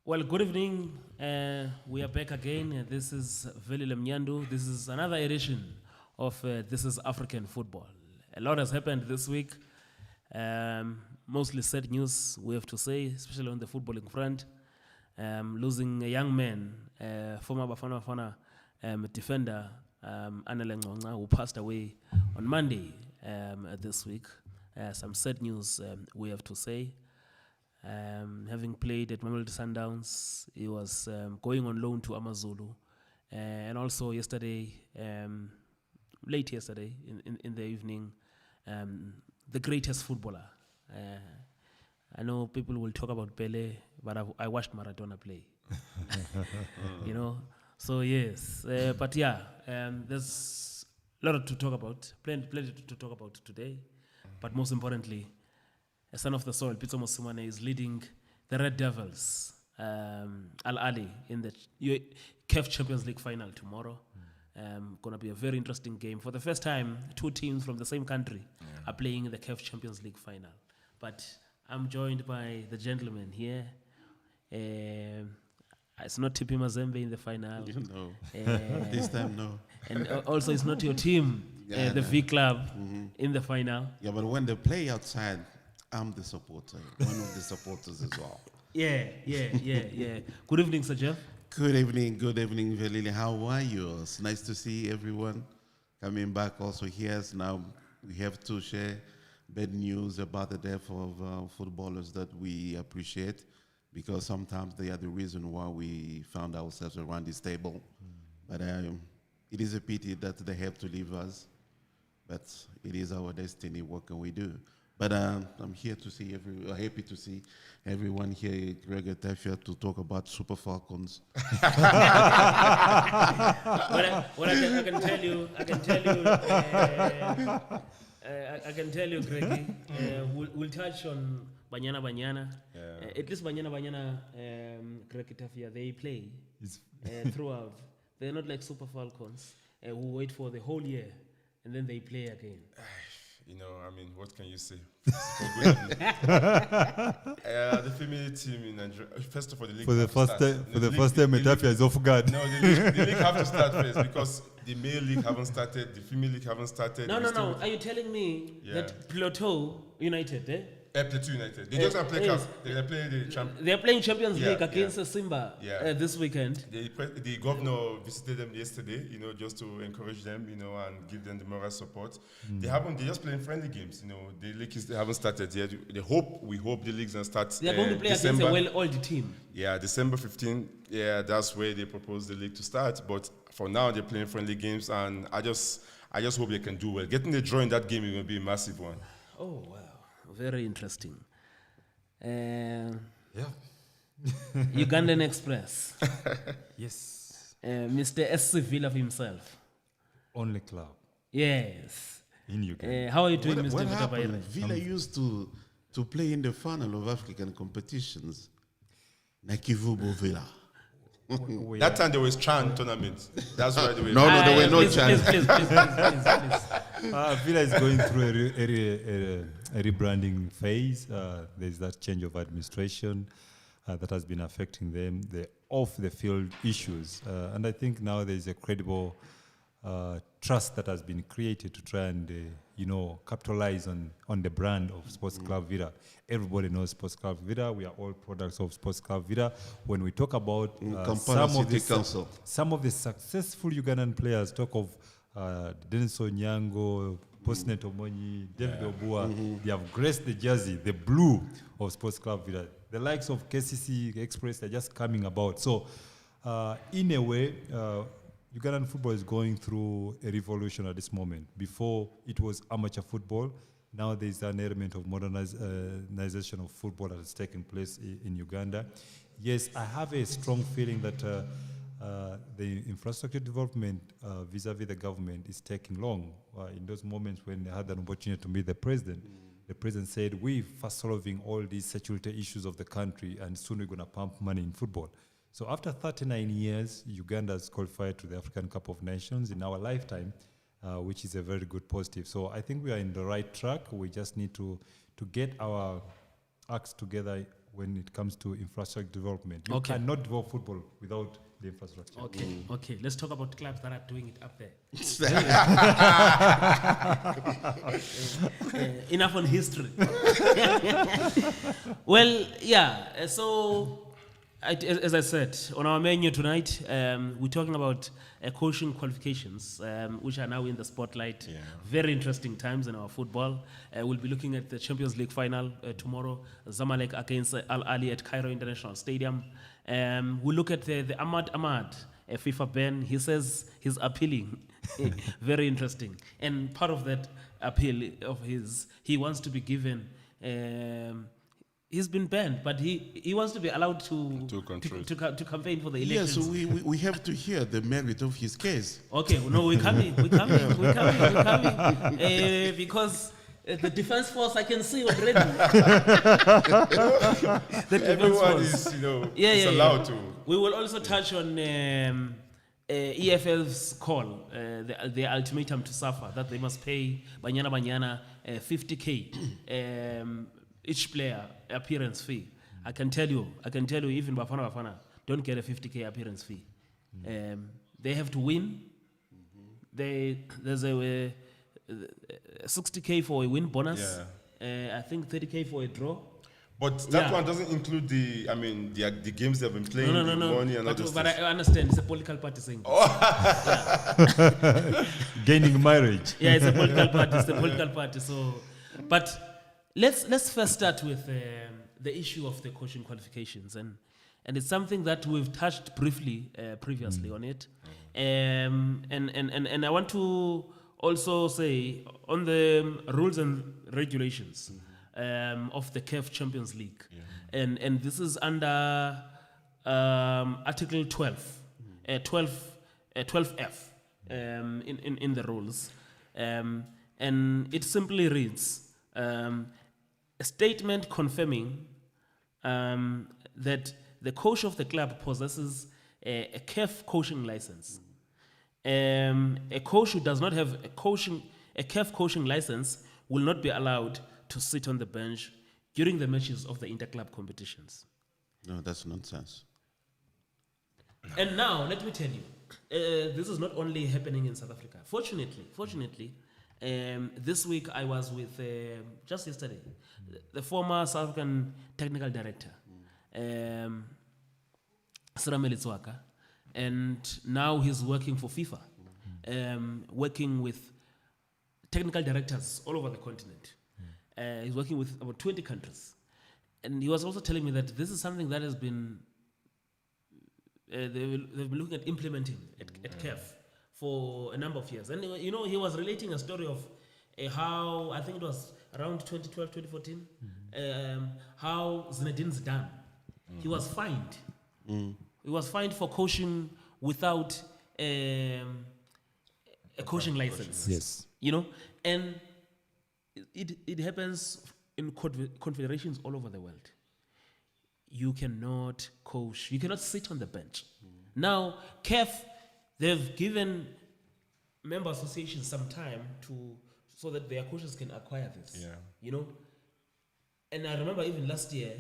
Well, good evening. We are back again. This is Veli Lemnyandu. This is another edition of This is African Football. A lot has happened this week. Mostly sad news, we have to say, especially on the footballing front. Losing a young man, former Bafana Bafana defender, Anele Ngcongca, who passed away on Monday this week. Some sad news, we have to say. Having played at Mamelodi Sundowns, he was going on loan to Amazulu, and also yesterday, late yesterday in the evening, the greatest footballer. I know people will talk about Pele, but I watched Maradona play. You know, so yes, but yeah, there's a lot to talk about, plenty to talk about today, but most importantly, a son of the soil, Pitso Mosumane, is leading the Red Devils, Al Ali, in the CAF Champions League final tomorrow. Gonna be a very interesting game. For the first time, two teams from the same country are playing in the CAF Champions League final. But I'm joined by the gentleman here. It's not Tipi Mazembe in the final. No, this time no. And also it's not your team, the V Club, in the final. Yeah, but when they play outside, I'm the supporter, one of the supporters as well. Yeah. Good evening, Sir Jeff. Good evening, Velili. How are you? It's nice to see everyone coming back also here. Now we have to share bad news about the death of footballers that we appreciate, because sometimes they are the reason why we found ourselves around this table. But it is a pity that they have to leave us, but it is our destiny. What can we do? But I'm here to see happy to see everyone here, Greg Tafia, to talk about Super Falcons. What I can tell you, Greggy, we'll touch on Banyana. At least Banyana, Greg Tafia, they play throughout. They're not like Super Falcons who wait for the whole year and then they play again. You know, I mean, what can you say? The female team in Nigeria, first of all, the league for the first time, Metafia is off guard. No, the league have to start first, because the male league haven't started, the female league haven't started. No. Are you telling me that Plateau United, Plateau United. They just have play cup. They play the champions. They are playing Champions League against Simba this weekend. The governor visited them yesterday, you know, just to encourage them, you know, and give them the moral support. They're just playing friendly games, you know. The league they haven't started yet. We hope the league's gonna start. They are going to play December. against a well-oiled team. Yeah, December 15. Yeah, that's where they propose the league to start. But for now, they're playing friendly games, and I just hope they can do well. Getting the draw in that game is gonna be a massive one. Oh wow. Very interesting. Ugandan Express. Yes. Mr. SC Villa himself. Only club. Yes. In Uganda. How are you doing, Mr. What Villa? happened? Villa used to play in the final of African competitions. Nakivubo Villa. That time there was Chan tournament. That's why they were. No, there were no chance. Please. Villa is going through a rebranding phase. There's that change of administration that has been affecting them, the off-the-field issues. And I think now there's a credible trust that has been created to try and, capitalize on the brand of Sports Club Villa. Everybody knows Sports Club Villa. We are all products of Sports Club Villa. When we talk about some of the successful Ugandan players, talk of Dennis Onyango, Posnet Omonyi, David Obua, they have graced the jersey, the blue of Sports Club Villa. The likes of KCC Express are just coming about. So, in a way, Ugandan football is going through a revolution at this moment. Before, it was amateur football. Now there's an element of modernization of football that has taken place in Uganda. Yes, I have a strong feeling that the infrastructure development vis-a-vis the government is taking long. In those moments when they had an opportunity to meet the president said, we're first solving all these security issues of the country, and soon we're going to pump money in football. So after 39 years, Uganda has qualified to the African Cup of Nations in our lifetime, which is a very good positive. So I think we are in the right track. We just need to get our acts together when it comes to infrastructure development. You Okay. cannot develop football without the infrastructure. Okay. Let's talk about clubs that are doing it up there. Enough on history. Well, yeah. So, as I said, on our menu tonight, we're talking about coaching qualifications, which are now in the spotlight. Yeah. Very interesting times in our football. We'll be looking at the Champions League final tomorrow, Zamalek against Al Ali at Cairo International Stadium. We'll look at the Ahmad, a FIFA ban. He says he's appealing. Very interesting. And part of that appeal of his, he wants to be given. He's been banned, but he wants to be allowed to campaign for the elections. Yeah, so we have to hear the merit of his case. Okay, no, we're coming. Because the defense force, I can see already. Everyone is, is allowed to. We will also touch on EFL's call, the ultimatum to SAFA, that they must pay Banyana 50K each player appearance fee. I can tell you, even Bafana don't get a 50K appearance fee. They have to win. There's a 60K for a win bonus. I think 30K for a draw. But that one doesn't include the games they've been playing, No. money and But I understand it's a political party saying. Gaining marriage. Yeah, it's a political party. So, but let's first start with the issue of the coaching qualifications, and it's something that we've touched briefly previously on it, and I want to also say on the rules and regulations of the CAF Champions League, and this is under Article 12, 12F in the rules, and it simply reads. A statement confirming that the coach of the club possesses a CAF coaching license. A coach who does not have a CAF coaching license will not be allowed to sit on the bench during the matches of the interclub competitions. No, that's nonsense. And now, let me tell you, this is not only happening in South Africa. Fortunately, this week I was with, just yesterday, the former South African technical director, Sirameli Tswaka, and now he's working for FIFA, working with technical directors all over the continent. He's working with about 20 countries. And he was also telling me that this is something that has been, they've been looking at implementing at CAF for a number of years. And he was relating a story of how, I think it was around 2012, 2014, how Zinedine Zidane, he was fined. He was fined for coaching without a coaching license. Yes. And it happens in confederations all over the world. You cannot coach, you cannot sit on the bench. Now, CAF, they've given member associations some time so that their coaches can acquire this. And I remember even last year,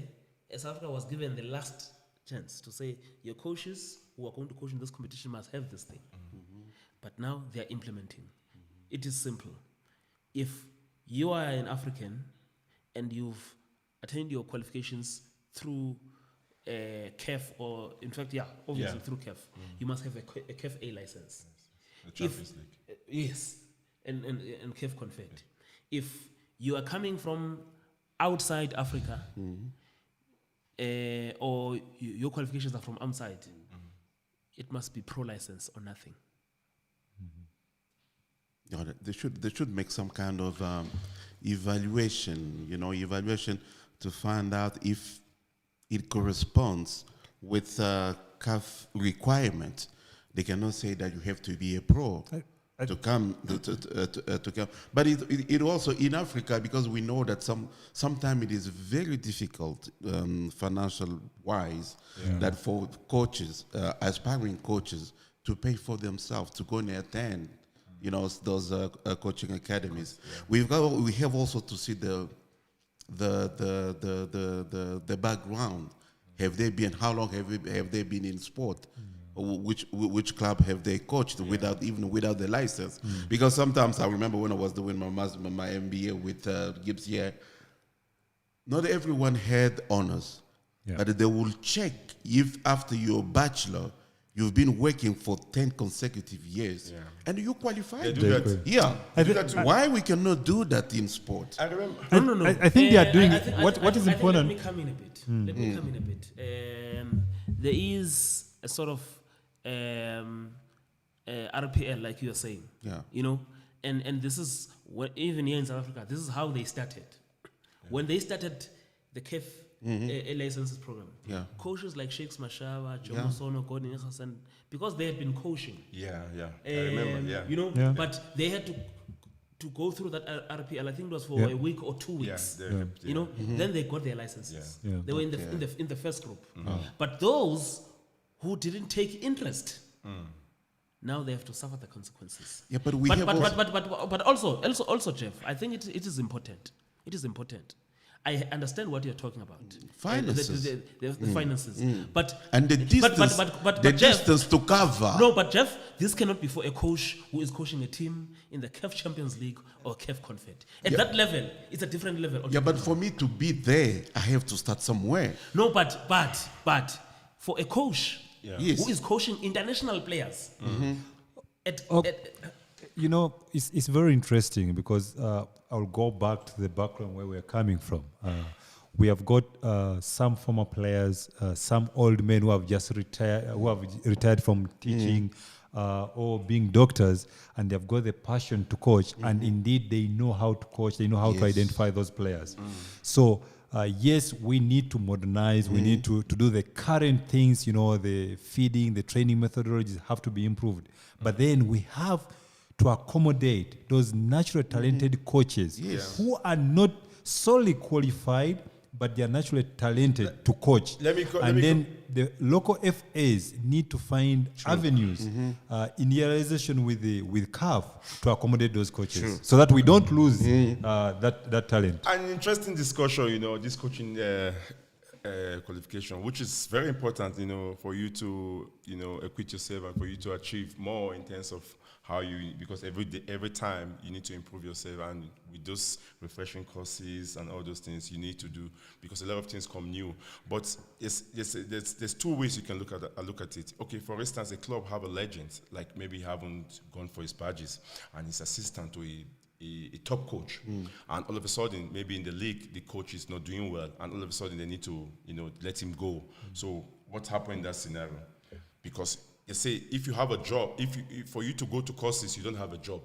South Africa was given the last chance to say, your coaches who are going to coach in this competition must have this thing. But now they are implementing. It is simple. If you are an African and you've attained your qualifications through CAF, or in fact, obviously through CAF, you must have a CAF A license. The Champions League. Yes, and CAF Confed. If you are coming from outside Africa, or your qualifications are from outside, it must be pro license or nothing. They should make some kind of evaluation, evaluation to find out if it corresponds with CAF requirement. They cannot say that you have to be a pro to come to come. But it also in Africa, because we know that sometimes it is very difficult financial wise that for coaches, aspiring coaches, to pay for themselves to go and attend those coaching academies. We have also to see the background. Have they been? How long have they been in sport? Which club have they coached without the license? Because sometimes I remember when I was doing my MBA with Gibbs here, not everyone had honors, but they will check if after your bachelor you've been working for 10 consecutive years and you qualified. They do that. Yeah. They do that too. Why we cannot do that in sport? I remember. No. I think they are doing I think- what is important. Let me come in a bit. Let me come in a bit. There is a sort of RPL, like you are saying. Yeah. You know, and this is what, even here in South Africa, this is how they started. When they started the CAF licenses program, coaches like Shakes Mashaba, Jomo Sono, Gordon Hassan, because they had been coaching. Yeah. I remember. You know, but they had to go through that RPL. I think it was for a week or 2 weeks. You know, then they got their licenses. They were in the first group. But those who didn't take interest, now they have to suffer the consequences. Yeah, but but also, Jeff, I think it is important. It is important. I understand what you're talking about. Finances. The finances. And the distance, but the Jeff, distance to cover. No, but Jeff, this cannot be for a coach who is coaching a team in the CAF Champions League or CAF Confed. At that level, it's a different level. But for me to be there, I have to start somewhere. No, but for a coach Yes. who is coaching international players, You know, it's very interesting because I'll go back to the background where we're coming from. We have got some former players, some old men who have just retired from teaching or being doctors, and they've got the passion to coach, and indeed they know how to coach, they know how to identify those players. So yes, we need to modernize, we need to do the current things, you know, the feeding, the training methodologies have to be improved. But then we have to accommodate those naturally talented coaches who are not solely qualified, but they are naturally talented to coach. The local FAs need to find avenues in realization with CAF to accommodate those coaches, so that we don't lose that talent. An interesting discussion, you know, this coaching qualification, which is very important, you know, for you to, you know, equip yourself and for you to achieve more in terms of how you, because every time you need to improve yourself, and with those refreshing courses and all those things you need to do, because a lot of things come new. But there's two ways you can look at it. Okay, for instance, a club have a legend, like maybe he haven't gone for his badges, and he's assistant to a top coach, and all of a sudden, maybe in the league, the coach is not doing well, and all of a sudden they need to, you know, let him go. So what happened in that scenario? Because you say, if you have a job, if for you to go to courses, you don't have a job.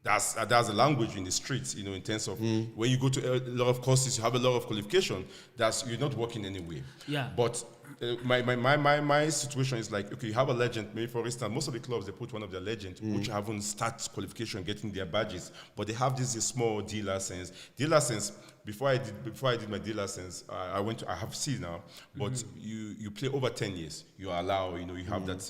That's a language in the streets, you know, in terms of when you go to a lot of courses, you have a lot of qualification. You're not working anyway. Yeah. But my situation is like, okay, you have a legend. Maybe for instance, most of the clubs, they put one of their legends which haven't started qualification, getting their badges, but they have this small D license. D license. Before I did my D license, I have C now. But you play over 10 years, you are allowed. You know, you have that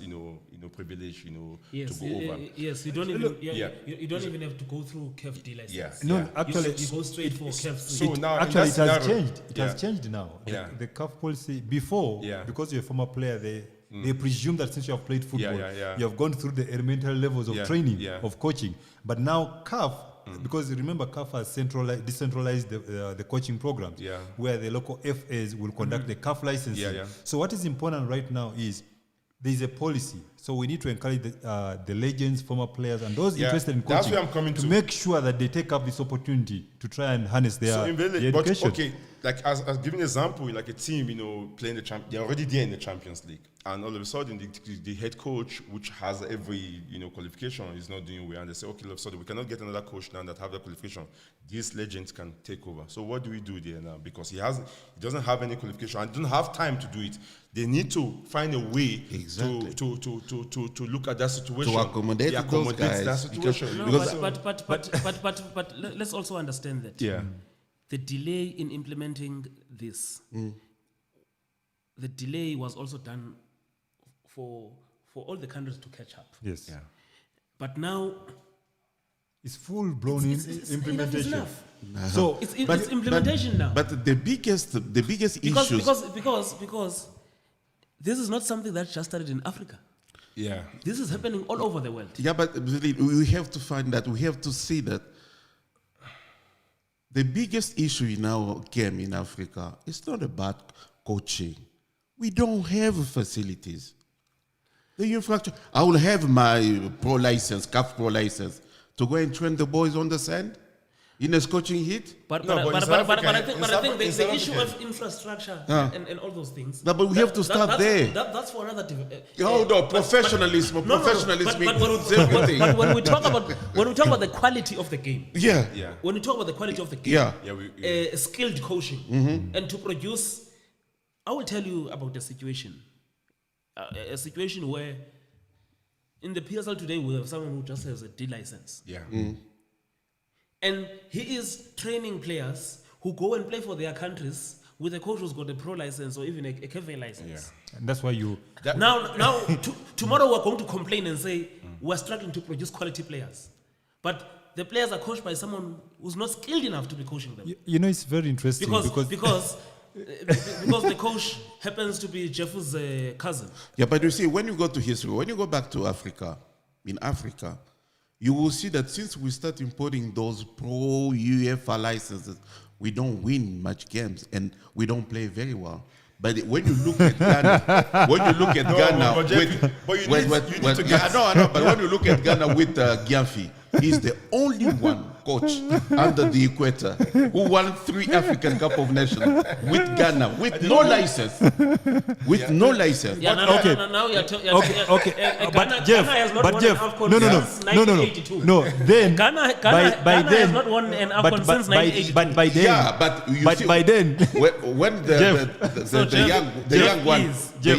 privilege. You know, to go over. Yes, you don't even. You don't even have to go through CAF D license. Yeah. No, actually, you go straight for CAF. So now, actually, it has changed. It has changed now. Yeah. The CAF policy before, because you're a former player, they presume that since you have played football, you have gone through the elemental levels of training, of coaching. But now CAF, because remember, CAF has decentralized the coaching programs, where the local FAs will conduct the CAF licensing. So what is important right now is there is a policy. So we need to encourage the legends, former players, and those interested in coaching. That's where I'm coming to. Make sure that they take up this opportunity to try and harness their education. But okay, like as giving an example, like a team, you know, playing they're already there in the Champions League, and all of a sudden the head coach, which has every qualification, is not doing well, and they say, okay, all of a sudden we cannot get another coach now that have that qualification. These legends can take over. So what do we do there now? Because he doesn't have any qualification and doesn't have time to do it. They need to find a way to look at that situation, to accommodate those guys, that situation. But let's also understand that the delay in implementing this, the delay was also done for all the countries to catch up. Yes. But now It's full-blown implementation. Enough. So, It's implementation now. But the biggest because, issues. because this is not something that just started in Africa. Yeah. This is happening all over the world. Yeah, but really, we have to find that. We have to see that the biggest issue in our game in Africa is not about coaching. We don't have facilities. The infrastructure. I will have my pro license, CAF pro license, to go and train the boys on the sand in a scorching heat. But No, but I think in the issue South of infrastructure Ah. and all those things. No, but we have to start there. That's for another. Oh no, professionalism. Professionalism includes everything. But when we talk about the quality of the game, Yeah. Yeah. when we talk about the quality of the game, Yeah. Yeah. skilled coaching, and to produce, I will tell you about the situation. A situation where in the PSL today we have someone who just has a D license, Yeah. and he is training players who go and play for their countries with a coach who's got a pro license or even a KV license. Yeah. and that's why you... Now, tomorrow we're going to complain and say we're struggling to produce quality players, but the players are coached by someone who's not skilled enough to be coaching them. You know, it's very interesting because the coach happens to be Jeff's cousin. Yeah, but you see, when you go to history, when you go back to Africa, in Africa, you will see that since we start importing those pro UEFA licenses, we don't win much games and we don't play very well. But when you look at Ghana, but Jeff, but you need to get- I know, but when you look at Ghana with Giamfi, he's the only one coach under the equator who won 3 African Cup of Nations with Ghana, with no license. With no license. Yeah, Okay. now you're talking. Okay, Ghana, but Jeff, Ghana has not won Jeff, an AFCON no, since 1982. no. Then Ghana by then, has not won an AFCON since 1982. but by then, Yeah, but you see, by then, when the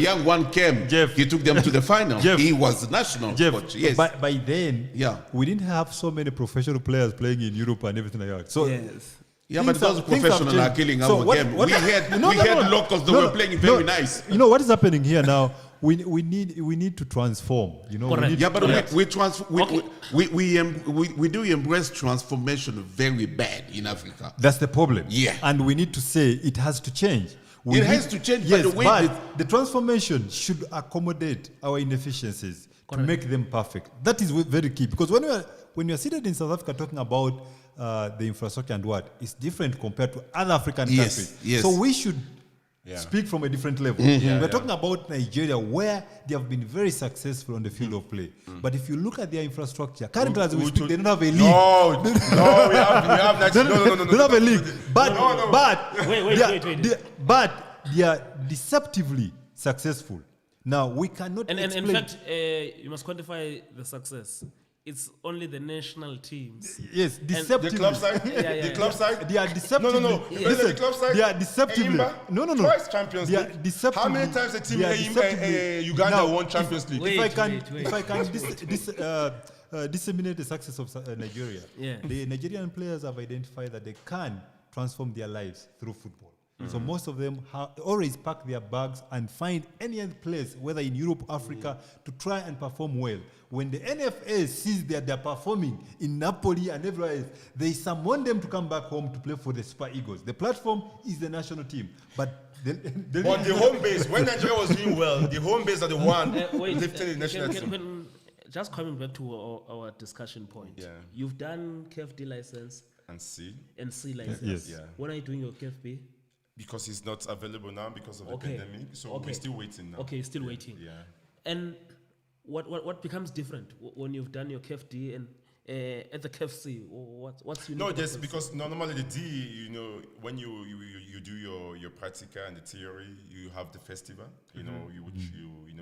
young one came, Jeff. he took them to the final. Jeff. He was national Jeff, coach. Yes. by then, Yeah. we didn't have so many professional players playing in Europe and everything like that. So Yes. Yeah, but those things have professionals are changed. killing So our what- game. what- We had No, locals that were playing very nice. You know what is happening here now? We need to transform. You know, we Correct. need Yeah, to- but we do embrace transformation very bad in Africa. That's the problem. Yeah. And we need to say it has to change. We It has to change, but Yes, the way but the transformation should accommodate our inefficiencies to make them perfect. That is very key, because when you are seated in South Africa talking about the infrastructure and what, it's different compared to other African Yes, countries. yes. So we should Yeah. speak from a different level. We're talking about Nigeria, where they have been very successful on the field of play. But if you look at their infrastructure, currently as we speak, they don't have a league. No, we have that. No. They don't have a league. But Wait. but they are deceptively successful. Now we cannot And explain. in fact, you must quantify the success. It's only the national teams. Yes, The deceptively. club side? Yeah. The club side? They are deceptively. No. Listen, The club side? they are deceptively. Eimba? No. Twice Champions They are League. deceptively. How many times the team they are Eimba, deceptively- Uganda Now, won Champions League? Wait. If I can disseminate the success of Nigeria, Yeah. the Nigerian players have identified that they can transform their lives through football. So most of them always pack their bags and find any other place, whether in Europe, Africa, to try and perform well. When the NFA sees that they're performing in Napoli and everywhere else, they summon them to come back home to play for the Super Eagles. The platform is the national team, but But the home base, when Nigeria was doing well, the home base are the one lifting the national team. Just coming back to our discussion point. Yeah. You've done KFD license And see, and C license. Yes. Yeah. When are you doing your KFB? because it's not available now because of the Okay. pandemic, so Okay. we're still waiting now. Okay, still waiting. Yeah. And what becomes different when you've done your KFD and at the KFC? What's unique? No, about just KFC? because normally the D, you know, when you do your practical and the theory, you have the festival. You know,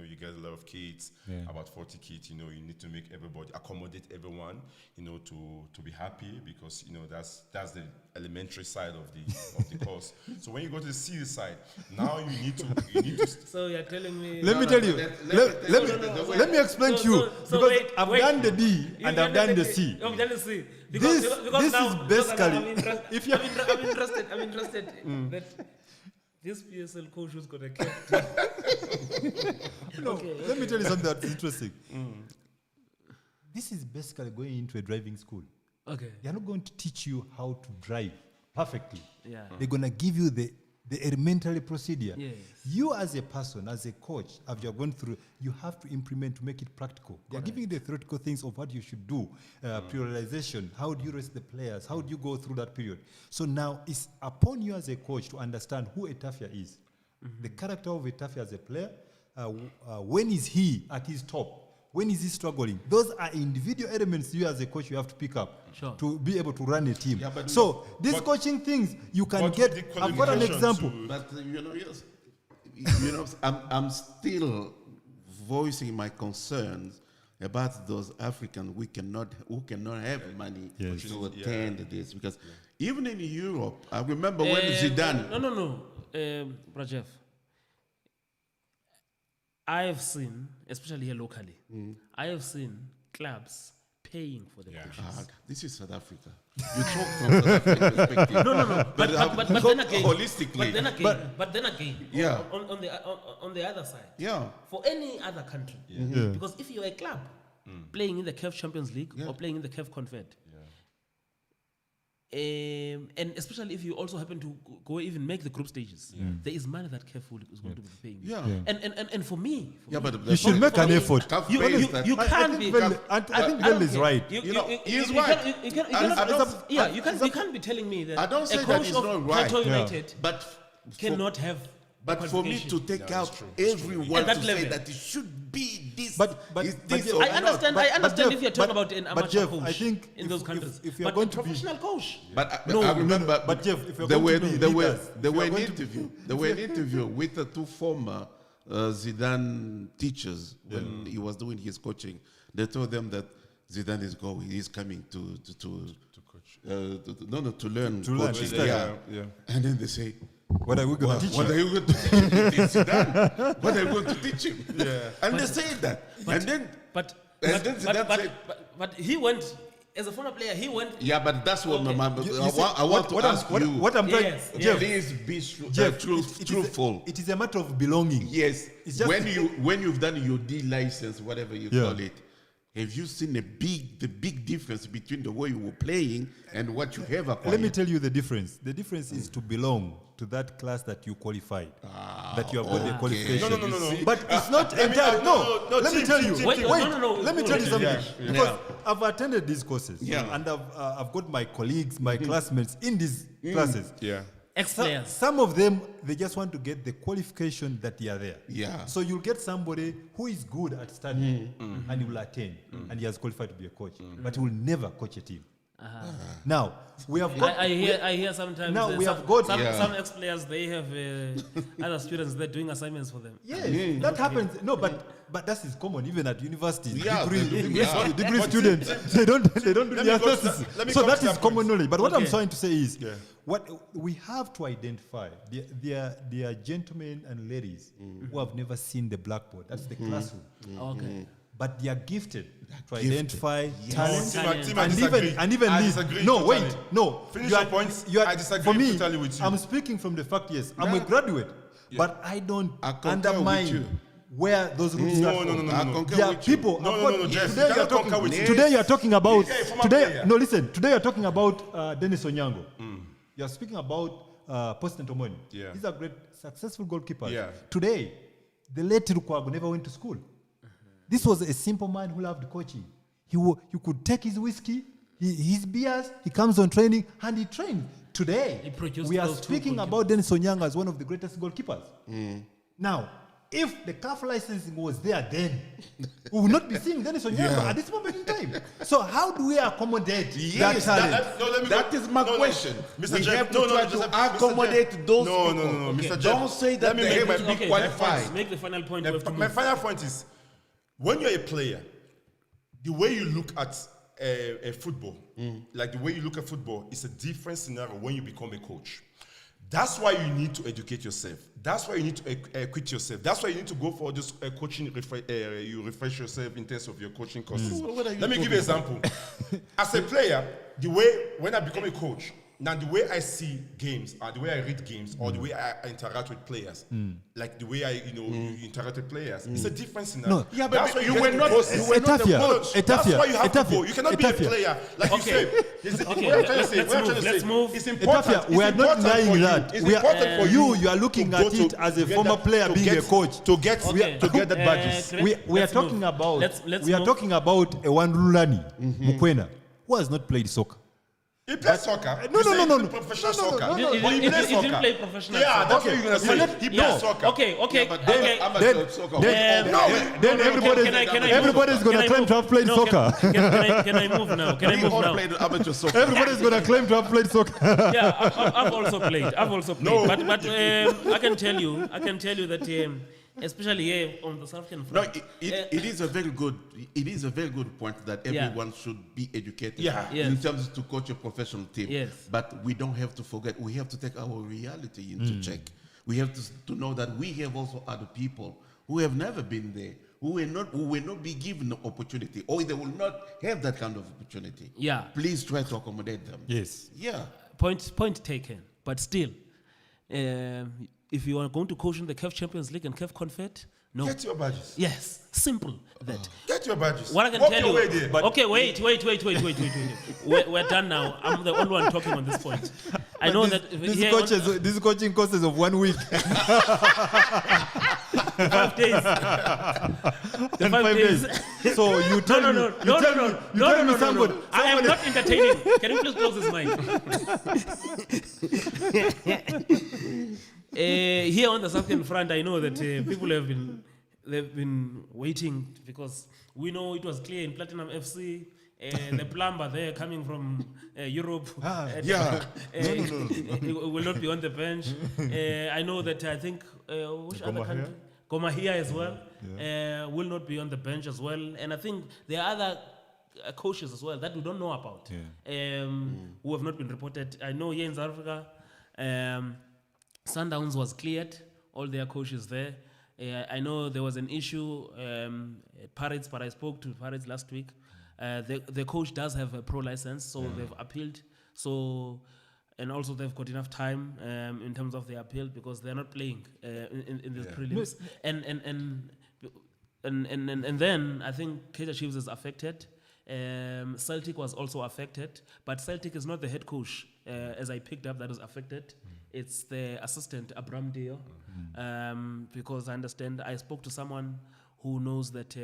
you get a lot of kids, about 40 kids. You know, you need to make everybody accommodate everyone. You know, to be happy, because you know that's the elementary side of the course. So when you go to the C side, now you need to. So you're telling me? Let me tell you. Let me explain to you, because I've done the D and I've done the C. You've done the C. This is basically- I'm interested that this PSL coach who's got a KFD. Let me tell you something that's interesting. This is basically going into a driving school. Okay. They're not going to teach you how to drive perfectly. Yeah. They're going to give you the elementary procedure. Yes. You as a person, as a coach, as you're going through, you have to implement to make it practical. They're giving you the theoretical things of what you should do, prioritization, how do you rest the players, how do you go through that period. So now it's upon you as a coach to understand who Etafia is, the character of Etafia as a player, when is he at his top, when is he struggling. Those are individual elements you as a coach you have to pick up to be able to run a team. Yeah, but so these coaching things you can but get. the I've got an qualification example. But yes, I'm still voicing my concerns about those Africans who cannot have money Yes. to attend this, because even in Europe, I remember when Zidane. No. Brajev. I have seen, especially here locally, I have seen clubs paying for the coaches. This is South Africa. You talk from South African perspective. No. But then again, holistically. But then again, Yeah. on the other side, Yeah. for any other country, because if you're a club playing in the CAF Champions League or playing in the CAF Confed, and especially if you also happen to go even make the group stages, there is money that CAF is going to be paying. you. Yeah. And for me, But You should make an effort. you can't be. I think Vel is right. He's right. You can't be telling me that I don't say a that coach it's of not right. Plateau United But cannot have. But for me to take out everyone At that to say level. that it should be this, But is but this Jeff, or I not. understand. I understand Jeff, if you're talking about an but amateur Jeff, coach I think in if- those if- countries, if you're but going a to be- professional coach. But No, I remember. but Jeff, if you're there going were to be there were leaders, there if were you're an going to interview. There were an interview with the two former Zidane teachers when he was doing his coaching. They told them that Zidane is going. He's coming to coach. to learn To learn, coaching. study. Yeah. And then they say, what are we going to teach what you? are you going to teach him? It's Zidane. What are you going to teach him? And they say that. And then But he went as a former player. He went. yeah, but that's what Okay. I want to ask you. What I'm trying, Yes, Jeff, Please be Jeff, truthful. It is a matter of belonging. Yes. It's just- When you've done your D license, whatever you call it, have you seen the big difference between the way you were playing and what you have acquired? Let me tell you the difference. The difference is to belong to that class that you qualified, that you have got the qualification. No. But it's not entirely. No, let me tell you. Wait, Wait, no. let me tell you something. Because I've attended these courses, Yeah. and I've got my colleagues, my classmates in these classes. Yeah. Ex-players. Some of them, they just want to get the qualification that they are there. Yeah. So you'll get somebody who is good at studying and he will attend and he has qualified to be a coach, but he will never coach a team. Now, we have got... I hear sometimes. Now we have got... some ex-players. They have other students. They're doing assignments for them. Yes, that happens. No, but that is common even at universities. Yeah, Degree they do. degree students, they don't do the me go to analysis. let me So come that to is that common point. knowledge. But what I'm Okay. trying to say is, what we have to identify, there are gentlemen and ladies who have never seen the blackboard. That's the classroom. Okay. But they are gifted to identify talent Talent. and even I lead. disagree No, totally. wait, no. Finish You your are- points. you are- I disagree for me, totally with you. I'm speaking from the fact, yes, I'm a graduate, but I don't I concur undermine with you. where those roots start from. I concur There are with you. people. No, I've no, got- no, Jeff, Today you you are cannot talking. concur with me. Today you are talking about. Yeah, former Today, player. no, listen. Today you are talking about Dennis Onyango. You are speaking about Poston Tomoni. Yeah. These are great, successful goalkeepers. Yeah. Today, the late Lukwago never went to school. This was a simple man who loved coaching. He could take his whiskey, his beers, he comes on training, and he trained. Today, He produced we are those two speaking goalkeepers. about Dennis Onyango as one of the greatest goalkeepers. Now, if the CAF licensing was there then, we would not be seeing Dennis Onyango at this moment in time. So how do we accommodate that Yes, talent? that is my question. Mr. We Jeff, have to no, try Mr. to Jeff, accommodate those No, people. no, no, Mr. Jeff. Don't say that Let me they make have my- to be qualified. Make the final point. We have to My move. final point is, when you're a player, the way you look at a football, like the way you look at football, is a different scenario when you become a coach. That's why you need to educate yourself. That's why you need to equip yourself. That's why you need to go for this coaching. You refresh yourself in terms of your coaching courses. What are you Let me give you an example. As a player, the way when I become a coach, Now, the way I see games, the way I read games, or the way I interact with players, like the way I, you interact with players, it's a difference in that. No. Yeah, but that's why you were not That's why you have to go. You cannot be a Etafia. player. Like you said. Let's move. It's important. Etafia, we are not denying that. It's important for You are looking at it as a former player being a coach. to get that badges. We are talking about talking about a Wanrulani Mukwena who has not played soccer. He plays soccer. No. Professional soccer. He didn't play professional Yeah, soccer. that's what you're gonna say. He plays soccer. Okay. Then everybody's going to claim to have played soccer. Can I move now? Can I We move all now? played amateur soccer. Everybody's going to claim to have played soccer. Yeah, I've also played. No. But I can tell you that especially here on the South African No, front. it is a very good point that everyone should be educated in terms to coach a professional team. Yes. But we don't have to forget, we have to take our reality into check. We have to know that we have also other people who have never been there, who will not be given the opportunity, or they will not have that kind of opportunity. Yeah. Please try to accommodate them. Yes. Yeah. Point taken. But still, if you are going to coach in the CAF Champions League and CAF Confed, no. Get your badges. Yes, simple that. Get your badges. What I can Walk tell your you. way there. Okay, wait. We're done now. I'm the only one talking on this point. I know that This coaching courses of 1 week. 5 days. The 5 days. So you tell me somebody. I am not entertaining. Can you please close this mic? Here on the South African front, I know that people they've been waiting because we know it was clear in Platinum FC. The plumber there coming from Europe will not be on the bench. I know that I think which other country? Gomahia as well will not be on the bench as well. And I think there are other coaches as well that we don't know about who have not been reported. I know here in South Africa, Sundowns was cleared, all their coaches there. I know there was an issue at Pirates, but I spoke to Pirates last week. The coach does have a pro license, so they've appealed. So, and also they've got enough time in terms of their appeal because they're not playing in the prelims. And then I think Kaizer Chiefs is affected. Celtic was also affected, but Celtic is not the head coach, as I picked up, that was affected. It's the assistant, Abram Deo, because I understand, I spoke to someone who knows that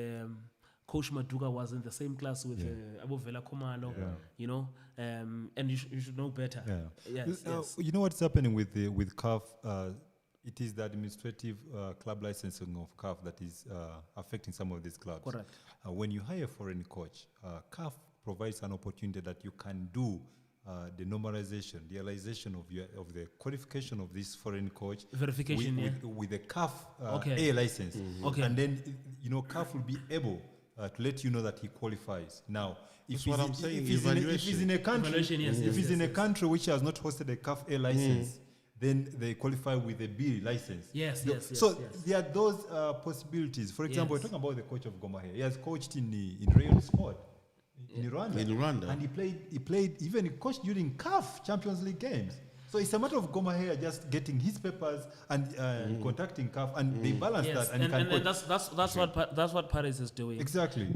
Coach Maduga was in the same class with Abu Vela Kumalo, and you should know better. Yes. You know what's happening with CAF? It is the administrative club licensing of CAF that is affecting some of these clubs. Correct. When you hire a foreign coach, CAF provides an opportunity that you can do the normalization, realization of the qualification of this foreign coach. Verification, with the CAF A license. Okay. And then, CAF will be able to let you know that he qualifies. Now, if he's in a country which has not hosted a CAF A license, then they qualify with a B license. Yes. There are those possibilities. For example, we're talking about the coach of Goma here. He has coached in Rayon Sport in Rwanda. And he coached during CAF Champions League games. So it's a matter of Goma here just getting his papers and contacting CAF, and they balance that. And that's what Paris is doing. Exactly.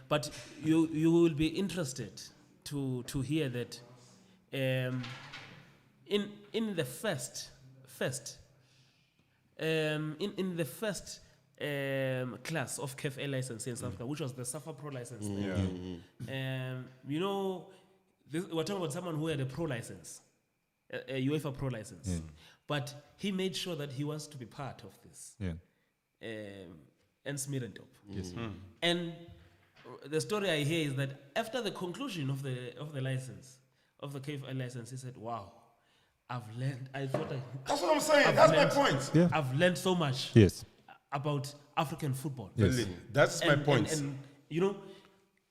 But you will be interested to hear that in the first class of CAF A license in South Africa, which was the SAFA Pro license. We're talking about someone who had a pro license, a UEFA Pro license, but he made sure that he was to be part of this. And Smirentop. Yes. And the story I hear is that after the conclusion of the license, of the CAF A license, he said, "Wow, I've learned." That's what I'm saying. That's my point. Yeah. I've learned so much. Yes. About African football. Yes. That's my point.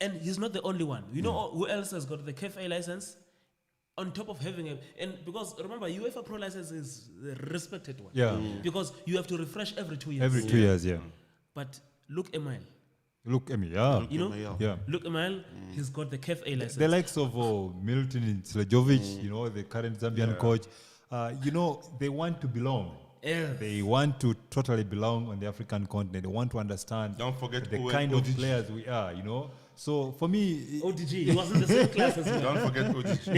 And he's not the only one. Who else has got the CAF A license on top of having because remember, UEFA Pro license is the respected one. Yeah. Because you have to refresh every 2 years. Every 2 years, yeah. But look, Emile, Look, Emil, yeah. You know, Yeah. Luke Emile, he's got the CAF A license. The likes of Milton Slejovic, you know, the current Zambian coach, you know, they want to belong. Yeah. They want to totally belong on the African continent. They want to understand Don't forget the Owen kind of ODG. players we are, you know. So for me, ODG, he was in the same class as well. Don't forget ODG.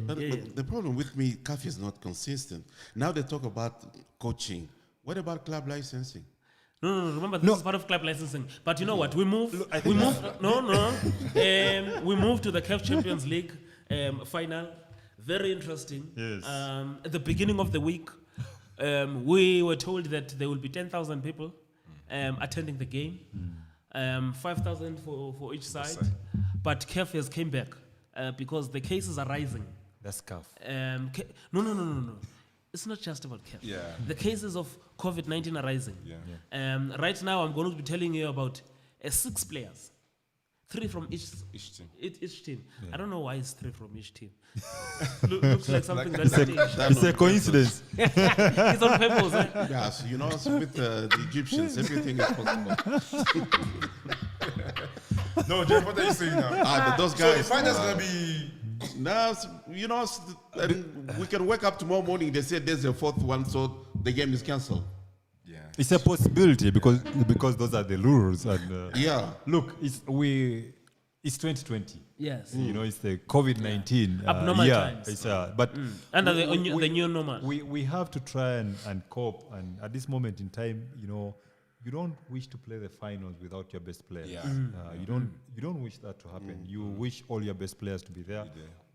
But the problem with me, CAF is not consistent. Now they talk about coaching. What about club licensing? No. Remember, this is part of club licensing. But you know what? We move. We move to the CAF Champions League final. Very interesting. Yes. At the beginning of the week, we were told that there will be 10,000 people attending the game, 5,000 for each side. But CAF has came back because the cases are rising. that's CAF. No. It's not just about CAF. Yeah. The cases of COVID-19 are rising. Yeah. Right now, I'm going to be telling you about 6 players. 3 from each team. Each team. I don't know why it's 3 from each team. Looks like something that's It's a coincidence. It's on purpose. Eh? Yes, you know, so with the Egyptians, everything is possible. No, Jeff, what are you saying now? But those So the guys. final's gonna be. Now, you know, and we can wake up tomorrow morning. They say there's a 4th one, so the game is cancelled. Yeah. It's a possibility because those are the rules. And Yeah. look, it's 2020. Yes. You know, it's the COVID-19 Abnormal year. times. It's but Under the new normal. we have to try and cope. And at this moment in time, you know, you don't wish to play the finals without your best players. Yeah. You don't wish that to happen. You wish all your best players to be there.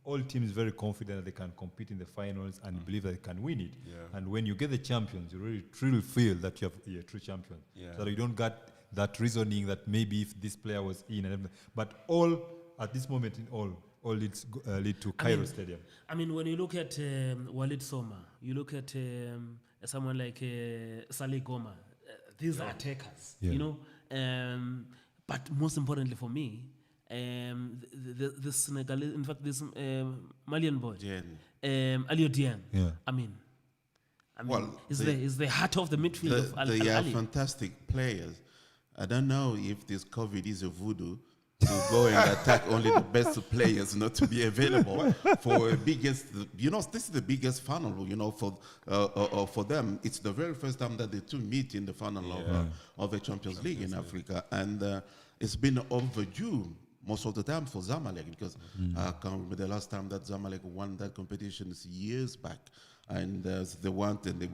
All teams very confident that they can compete in the finals and believe that they can win it. Yeah. And when you get the champions, you really truly feel that you're a true champion. Yeah. So that you don't get that reasoning that maybe if this player was in and everything. But all at this moment in all lead to Cairo Stadium. I mean, when you look at Walid Soma, you look at someone like Salih Goma, these are attackers, Yeah. you know. But most importantly for me, the Senegalese, in fact, this Malian boy, Aliou Dieng. Yeah. I mean, Well, is the heart of the midfield of Al they are Ali. fantastic players. I don't know if this COVID is a voodoo to go and attack only the best players, not to be available for a biggest. You know, this is the biggest funnel. You know, for them, it's the very first time that the two meet in the funnel of the Champions League in Africa, and it's been overdue most of the time for Zamalek because I can't remember the last time that Zamalek won that competition is years back, and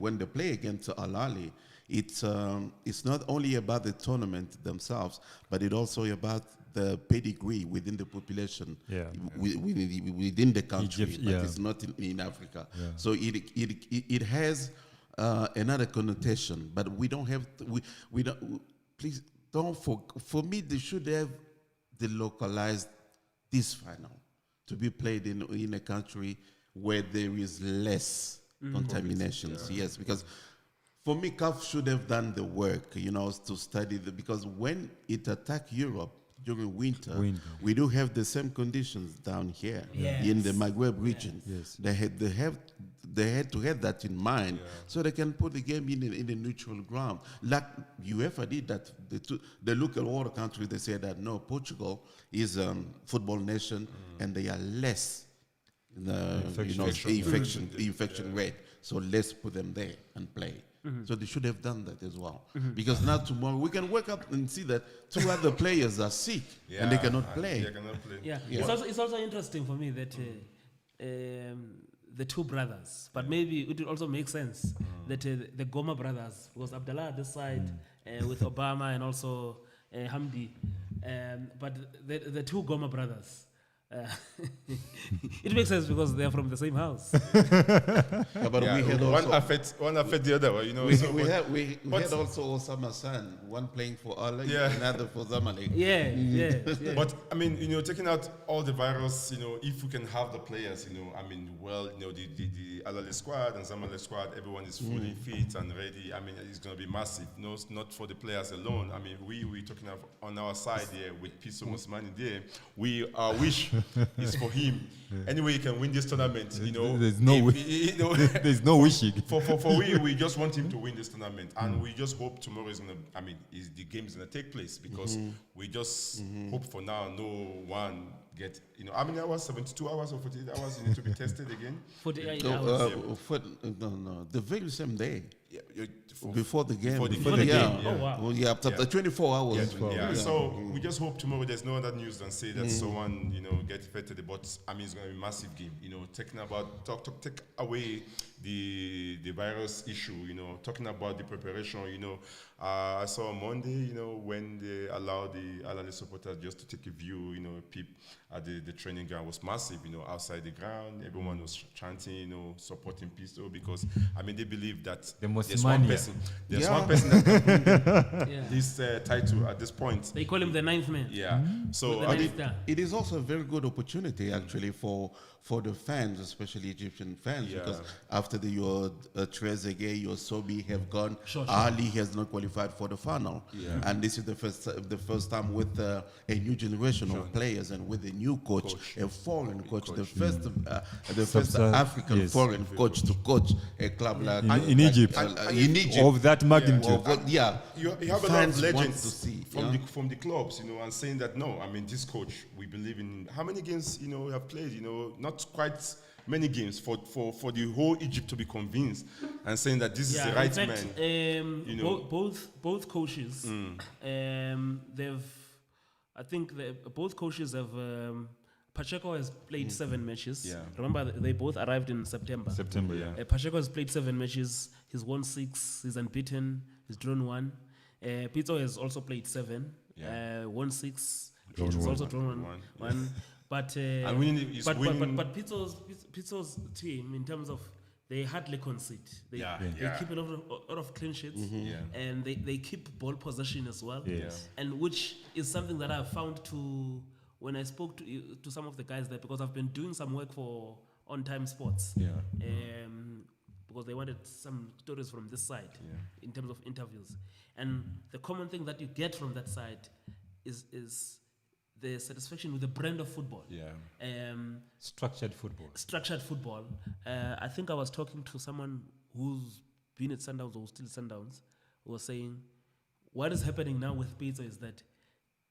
when they play against Al Ali, it's not only about the tournament themselves, but it's also about the pedigree within the population, within the country, Egypt, but it's not in Africa. Yeah. So it has another connotation, but we don't have we don't. Please don't for me. They should have delocalized this final to be played in a country where there is less contaminations. Yes, because. For me, CAF should have done the work, you know, to study because when it attacked Europe during winter, we do have the same conditions down here in the Maghreb region. Yes. They had to have that in mind so they can put the game in a neutral ground. Like UEFA did that. They look at all the countries. They say that no, Portugal is a football nation and they are less infection rate. So let's put them there and play. So they should have done that as well. Because now tomorrow we can wake up and see that 2 other players are sick and they cannot play. They cannot play. Yeah. It's also interesting for me that the 2 brothers, but maybe it would also make sense that the Goma brothers, because Abdallah this side with Obama and also Hamdi, but the 2 Goma brothers. It makes sense because they are from the same house. But we had one also affect the other one, you know. we had also Osama San, one playing for Allah, another for Zamalek. Yeah. But I mean, you know, taking out all the virus, you know, if we can have the players, you know, I mean, well, you know, the Alale squad and Zamalek squad, everyone is fully fit and ready. I mean, it's going to be massive. No, it's not for the players alone. I mean, we're talking of on our side here with Piso Mosmani there. We wish is for him. Anyway, he can win this tournament. You know, There's no there's no wishing. For we just want him to win this tournament, and we just hope tomorrow is gonna. I mean, the game is gonna take place because we just hope for now no one get. You know, how many hours? 72 hours or 48 hours? You need to be tested again. 48 No, hours. no, the very same day. Yeah, Before the game. Before the Yeah. game, yeah. Oh, wow. Well, yeah, after the 24 hours. Yeah. So we just hope tomorrow there's no other news than say that someone, you know, get affected. But I mean, it's going to be a massive game. You know, take away the virus issue. You know, talking about the preparation. You know, I saw on Monday, you know, when they allowed the Alali supporters just to take a view, you know, peep at the training ground was massive. You know, outside the ground, everyone was chanting, you know, supporting Pisto because I mean they believe that there's one person that can win this title at this point. They call him the ninth man. Yeah. So it is also a very good opportunity actually for the fans, especially Egyptian fans, because after your Trezeguet, your Sobi have gone, Ali has not qualified for the final, and this is the first time with a new generation of players and with a new coach, a foreign coach, the first African foreign coach to coach a club like in Egypt, in Egypt of that magnitude. You have a lot of Fans legends want to see, from the clubs, you know, and saying that no, I mean this coach, we believe in how many games, you know, we have played, you know, not quite many games for the whole Egypt to be convinced and saying that this is the right in fact, man. You know, both coaches, both coaches have. Pacheco has played 7 matches. Yeah. Remember, they both arrived in September. Pacheco has played 7 matches. He's won 6. He's unbeaten. He's drawn 1. Pizzo has also played 7. Won 6. He's also drawn 1. But Pizzo's team, in terms of, they hardly concede. They keep a lot of clean sheets, and they keep ball possession as well. And which is something that I've found when I spoke to some of the guys there, because I've been doing some work for On Time Sports. Because they wanted some stories from this side in terms of interviews. And the common thing that you get from that side is the satisfaction with the brand of football. Structured football. I think I was talking to someone who's been at Sundowns or still at Sundowns, who was saying, what is happening now with Pizza is that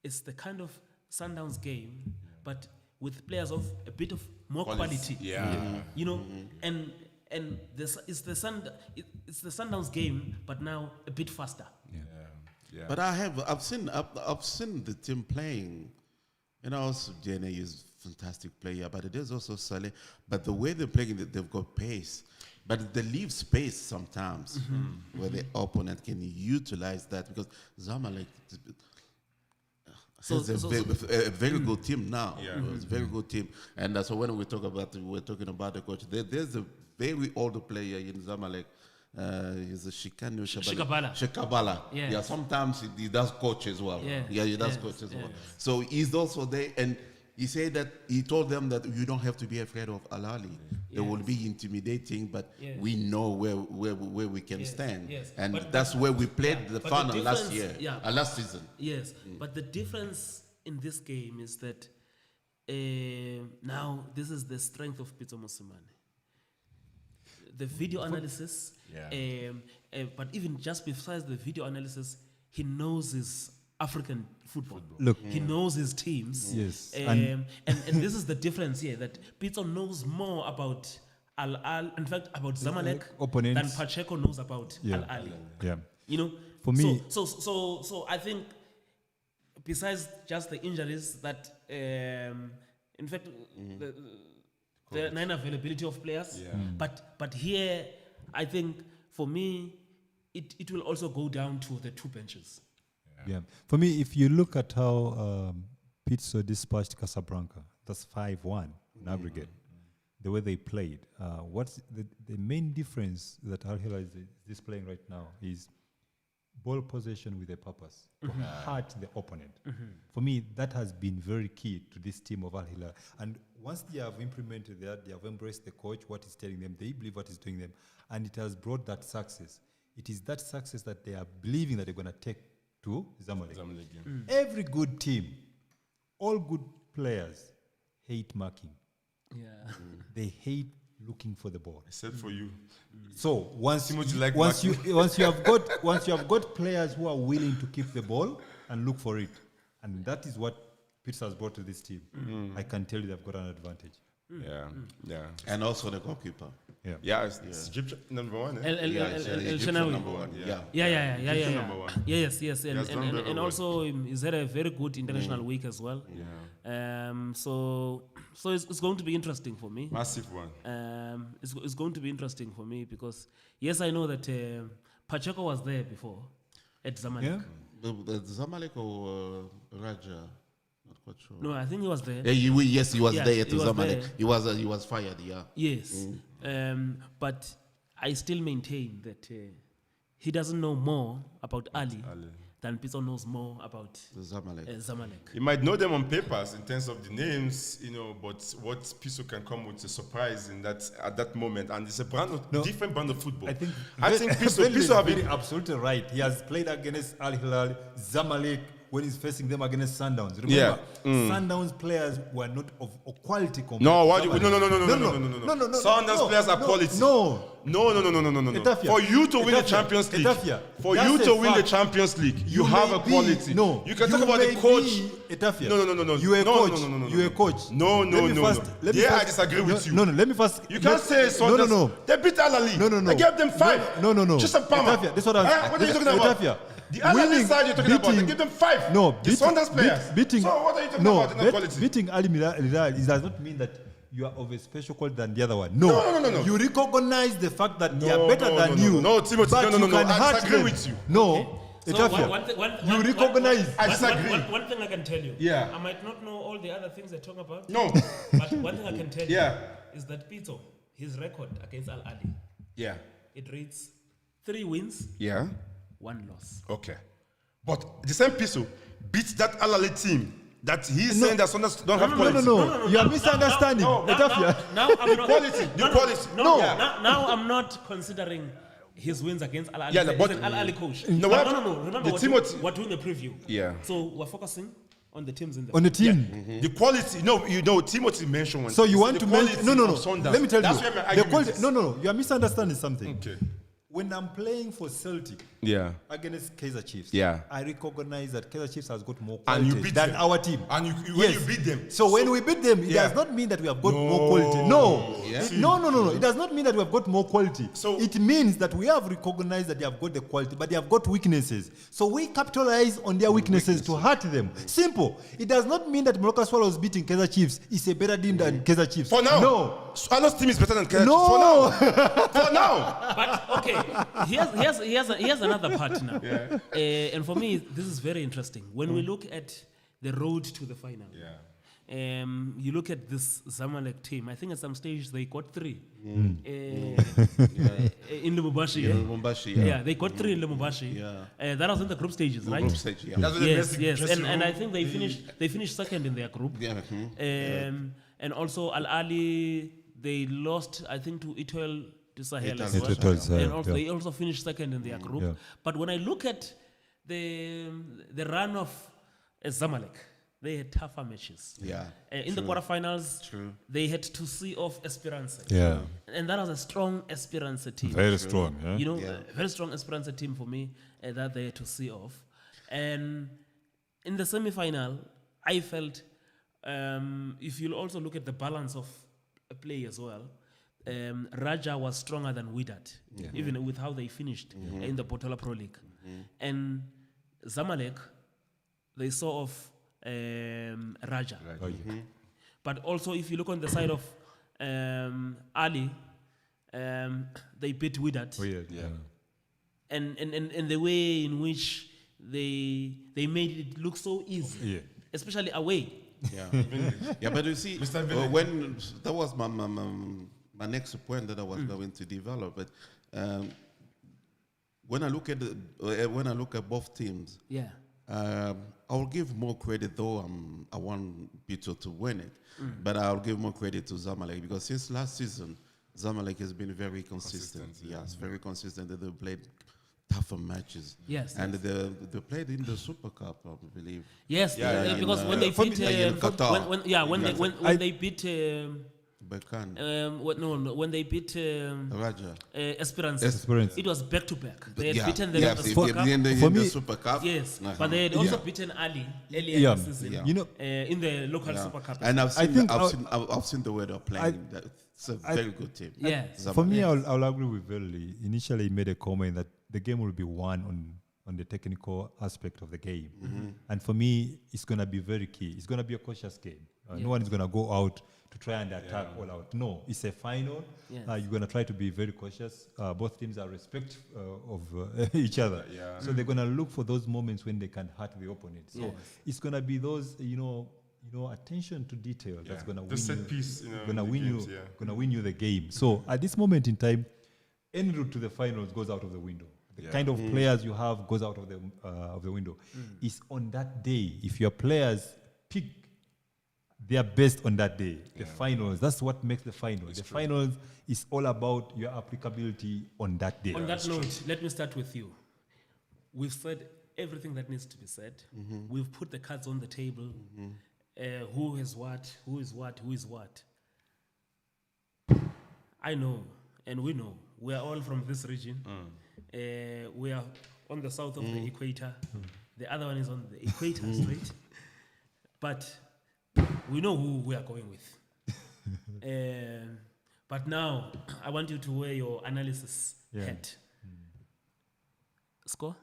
it's the kind of Sundowns game, but with players of a bit of more quality. You know, and this is it's the Sundowns game, but now a bit faster. But I've seen the team playing. You know, Jene is a fantastic player, but it is also Saleh. But the way they're playing, they've got pace. But they leave space sometimes where the opponent can utilize that, because Zamalek is a very good team now. It's a very good team. And so when we're talking about the coach, there's a very old player in Zamalek. He's a Shikabala. Yeah, sometimes he does coach as well. He does coach as well. So he's also there, and he said that he told them that you don't have to be afraid of Al-Ali. They will be intimidating, but we know where we can stand. And that's where we played the final last year, last season. But the difference in this game is that now this is the strength of Peter Mosimane. The video analysis, but even just besides the video analysis, he knows his African football. Look, he knows his teams. And this is the difference here, that Peter knows more about Al-Al, in fact, about Zamalek than Pacheco knows about Al-Ali. You know, for me, so I think besides just the injuries that, in fact, the non-availability of players. But here, I think, for me, it will also go down to the 2 benches. For me, if you look at how Pizzo dispatched Casablanca, that's 5-1 in aggregate, the way they played. What's the main difference that Al Hilal is displaying right now is ball possession with a purpose to hurt the opponent. For me, that has been very key to this team of Al Hilal. And once they have implemented that, they have embraced the coach, what he's telling them, they believe what he's doing them, and it has brought that success. It is that success that they are believing that they're going to take to Zamalek. Every good team, all good players hate marking. Yeah. They hate looking for the ball. Except for you. So once Timothy you, like once you marking. once you have got players who are willing to keep the ball and look for it, and that is what Pitts has brought to this team. I can tell you they've got an advantage. Yeah. And also the goalkeeper. Yeah, it's Egypt number one. El Egyptian Shenawi. number one. Yeah. Egyptian number one. Yes, has done very and well. also he's had a very good international week as well. So it's going to be interesting for me. Massive one. It's going to be interesting for me because yes, I know that Pacheco was there before at Zamalek. Yeah. The Zamalek or Raja? Not quite sure. No, I think he was there. Yeah, yes, he was Yeah, there at he was Zamalek. there. He was fired. Yeah. Yes, but I still maintain that he doesn't know more about Ali than Pitso knows more about The Zamalek. Zamalek. You might know them on papers in terms of the names, but what Piso can come with a surprise in that at that moment, and it's a different brand of football. I think Piso have been absolutely right. He has played against Al Hilal, Zamalek when he's facing them against Sundowns. Remember, Yeah. Sundowns players were not of quality compared no. to What? Zamalek. No. Sundowns players are quality. No. No. Etafia. For you to win the Etafia. Champions League, Etafia. for That's you a to win the fact. Champions League, you You have may a quality. No. You can talk about may the coach. be Etafia. No. You a No, coach. no. You a coach. No. Let me I first- disagree with you. No. Let me first. You can't say Sundowns. No. They beat Al Ahly. No. They gave them 5. No. Just a palmer. Etafia. That's what I'm. What are you talking about? Etafia. The Al Ahly Winning- side you're talking about, they give them 5. No, the Sundowns players. Beating. So what are you talking about? No quality. Beating Ali Hilal it does not mean that you are of a special quality than the other one. No. You recognize the fact that they are better than you. No, Timothy. But No. you can I hurt disagree them. with you. No. So Etafia. You recognize. I disagree. One thing I can tell you. Yeah. I might not know all the other things they're talking about. No. But one thing I can tell Yeah. you is that Pitso, his record against Al Ahly, Yeah. it reads 3 wins, Yeah. 1 loss. Okay. But the same Piso beats that Al Ahly team that he's saying that Sundowns don't have quality. No. You are misunderstanding. Etafia. Now I'm not Quality, the quality. No. Yeah. Now I'm not considering his wins against Al Ahly. Yeah, but- He's an Al Ahly coach. No, But what? no. Remember, The we're Timothy- doing the preview. Yeah. So we're focusing on the teams in the On the team. The quality, Timothy mentioned one. So you It's want the to quality mention? No. of Sundowns. Let me tell That's you. where my The argument quality. is. No. You are misunderstanding something. Okay. When I'm playing for Celtic Yeah. against Kaizer Chiefs, Yeah. I recognize that Kaizer Chiefs has got more And you quality beat than them. our team. And when you beat them. So when we beat them, it Yeah. does not mean that we have got more quality. No. Yeah. No. It does not mean that we have got more quality. So- it means that we have recognized that they have got the quality, but they have got weaknesses. So we capitalize on their weaknesses to hurt them. Simple. It does not mean that Morocco Swallows beating Kaizer Chiefs is a better team than Kaizer Chiefs. For now. No. Swallows team is better than Kaizer No. Chiefs. For now. But okay, here's another part now. And for me, this is very interesting. When we look at the road to the final, you look at this Zamalek team. I think at some stage they got 3 in Lubumbashi. Yeah, Lubumbashi, yeah. Yeah, they got 3 in Lubumbashi. Yeah. That was in the group stages, right? Group stage, yeah. That's what the Yes, best yes, dressing and I room. think they finished second in their group. Yeah. And also Al Ahly, they lost, I think, to Etoile du Sahel as well. Etoile Sahel, And also, yeah. they also finished second in their group. Yeah. But when I look at the run of Zamalek, they had tougher matches. Yeah. In the quarterfinals, True. they had to see off Esperance. Yeah. And that was a strong Esperance team. Very strong. Yeah? You know, Yeah. a very strong Esperance team for me that they had to see off. And in the semi-final, I felt if you also look at the balance of play as well, Raja was stronger than Wydad, even with how they finished in the Botola Pro League. And Zamalek, they saw off Raja. But also, if you look on the side of Ali, they beat Wydad. Yeah. And the way in which they made it look so easy, Yeah. especially away. Yeah. Yeah, but you see, Mr. Village. when that was my next point that I was going to develop. But when I look at both teams, Yeah. I will give more credit, though I want Pito to win it, but I'll give more credit to Zamalek because since last season, Zamalek has been very consistent. Yes, very consistent. They played tougher matches. Yes, And they played in the Super Cup, I believe. Yes, Yeah, because when they for beat, me, in Qatar. when they beat, Berkan, when they beat Raja. Esperance, Esperance. it was back to back. They had Yeah, beaten them yeah, in the if Super they- Cup. in the, For in the me- Super Cup. Yes, Uh-huh. but they had also Yeah. beaten Ali earlier Yeah. in the season. Yeah. You know, In the local Yeah. Super Cup. And I've I seen, think I've seen the way they're playing. It's a very good team. Yes. for me, Yes. I'll agree with Verly. Initially, he made a comment that the game will be won on the technical aspect of the game. And for me, it's going to be very key. It's going to be a cautious game. No one is going to go out to try and attack all out. No, it's a final. Yes. You're going to try to be very cautious. Both teams are respectful of each other. Yeah. So they're going to look for those moments when they can hurt the opponent. So Yes. it's going to be those, attention to detail that's going to win The set you. piece, Gonna the win games, you. yeah. Gonna win you the game. So at this moment in time, any route to the finals goes out of the window. The Yeah. kind of players you have goes out of the window. It's on that day. If your players pick their best on that day, the finals. That's what makes the finals. The finals is all about your applicability on that day. On that note, let me start with you. We've said everything that needs to be said. We've put the cards on the table. Who is what, who is what, who is what. I know, and we know, we are all from this region. We are on the south of the equator. The other one is on the equator, straight. But we know who we are going with. But now, I want you to wear your analysis hat. Score?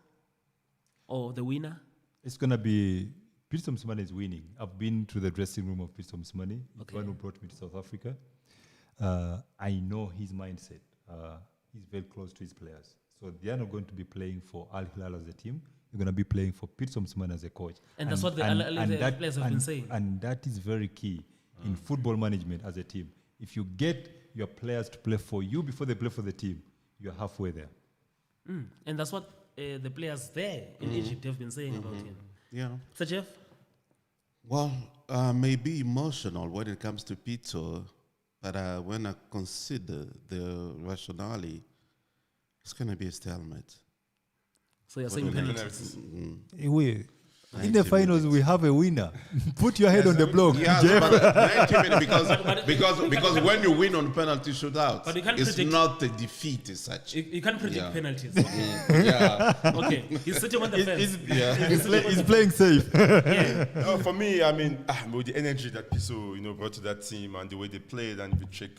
Or the winner? It's gonna be Pitso Msimane is winning. I've been to the dressing room of Pitso Msimane. He's the one who brought me to South Africa. I know his mindset. He's very close to his players. So they are not going to be playing for Al Hilal as a team. They're going to be playing for Pitso Msimane as a coach. And that's what the players have been saying. And that is very key in football management as a team. If you get your players to play for you before they play for the team, you're halfway there. And that's what the players there in Egypt have been saying about him. Yeah. So, Jeff? Well, maybe emotional when it comes to Pito, but when I consider the rationale, it's going to be a stalemate. So you're saying penalties? In the finals, we have a winner. Put your head on the block. Yeah, Jeff. but 90 minutes, because when you win on penalty shootout, But you can't it's predict- not a defeat as such. You can't predict Yeah. penalties. Yeah. Okay, he's sitting on the fence. He's playing safe. For me, I mean, with the energy that Piso, brought to that team and the way they played, and if you check,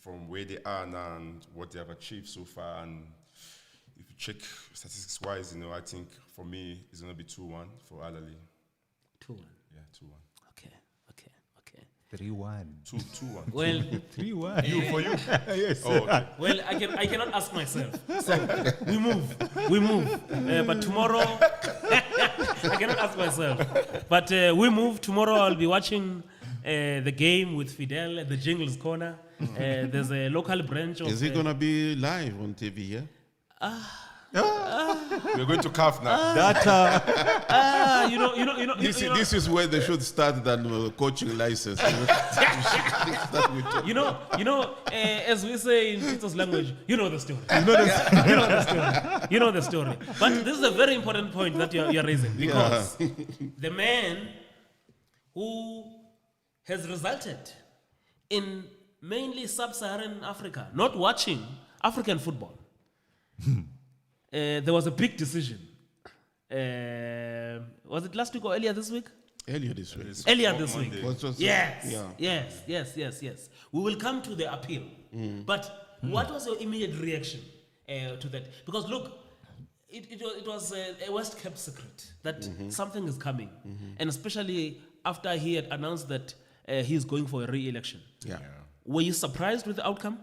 from where they are now and what they have achieved so far, and if you check statistics-wise, I think for me it's gonna be 2-1 for Al Ahly. 2-1. Yeah, 2-1. Okay. 3-1. 2-1. Well, 3-1. You for you? Yes. Oh, okay. well, I cannot ask myself. So we move. But tomorrow, I cannot ask myself. But we move. Tomorrow I'll be watching the game with Fidel at the Jingles Corner. There's a local branch of. Is it going to be live on TV, yeah? We're going to CAF now. This is where they should start the coaching license. As we say in Peter's language, you know the story. You know the story. But this is a very important point that you're raising, because the man who has resulted in mainly sub-Saharan Africa not watching African football. There was a big decision. Was it last week or earlier this week? Earlier this week. Earlier this week. Monday. What was Yes. Yeah. Yes. We will come to the appeal. But what was your immediate reaction to that? Because look, it was a West Cape secret that something is coming. And especially after he had announced that he's going for a re-election. Yeah. Were you surprised with the outcome?